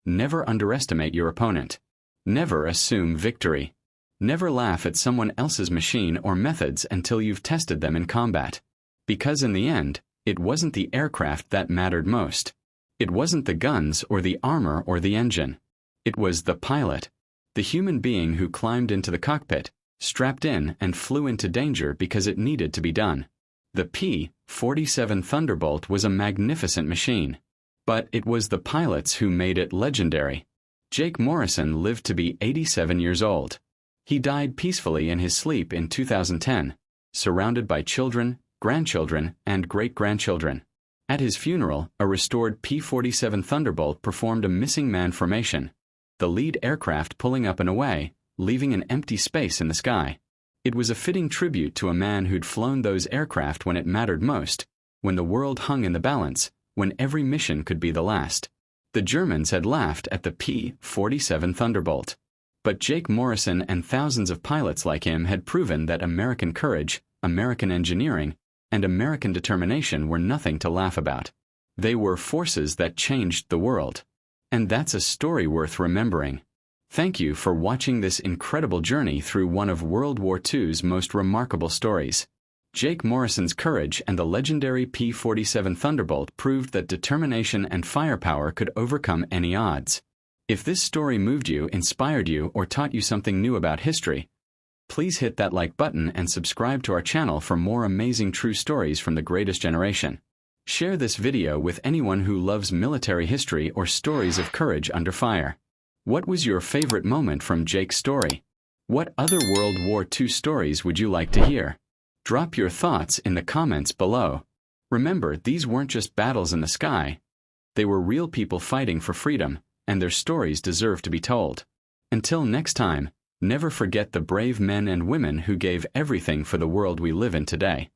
Never underestimate your opponent. Never assume victory. Never laugh at someone else's machine or methods until you've tested them in combat. Because in the end, it wasn't the aircraft that mattered most. It wasn't the guns or the armor or the engine. It was the pilot, the human being who climbed into the cockpit, strapped in and flew into danger because it needed to be done. The P-47 Thunderbolt was a magnificent machine, but it was the pilots who made it legendary. Jake Morrison lived to be 87 years old. He died peacefully in his sleep in 2010, surrounded by children, grandchildren, and great-grandchildren. At his funeral, a restored P-47 Thunderbolt performed a missing man formation, the lead aircraft pulling up and away, leaving an empty space in the sky. It was a fitting tribute to a man who'd flown those aircraft when it mattered most, when the world hung in the balance, when every mission could be the last. The Germans had laughed at the P-47 Thunderbolt. But Jake Morrison and thousands of pilots like him had proven that American courage, American engineering, and American determination were nothing to laugh about. They were forces that changed the world. And that's a story worth remembering. Thank you for watching this incredible journey through one of World War II's most remarkable stories. Jake Morrison's courage and the legendary P-47 Thunderbolt proved that determination and firepower could overcome any odds. If this story moved you, inspired you, or taught you something new about history, please hit that like button and subscribe to our channel for more amazing true stories from the greatest generation. Share this video with anyone who loves military history or stories of courage under fire. What was your favorite moment from Jake's story? What other World War II stories would you like to hear? Drop your thoughts in the comments below. Remember, these weren't just battles in the sky. They were real people fighting for freedom, and their stories deserve to be told. Until next time, never forget the brave men and women who gave everything for the world we live in today.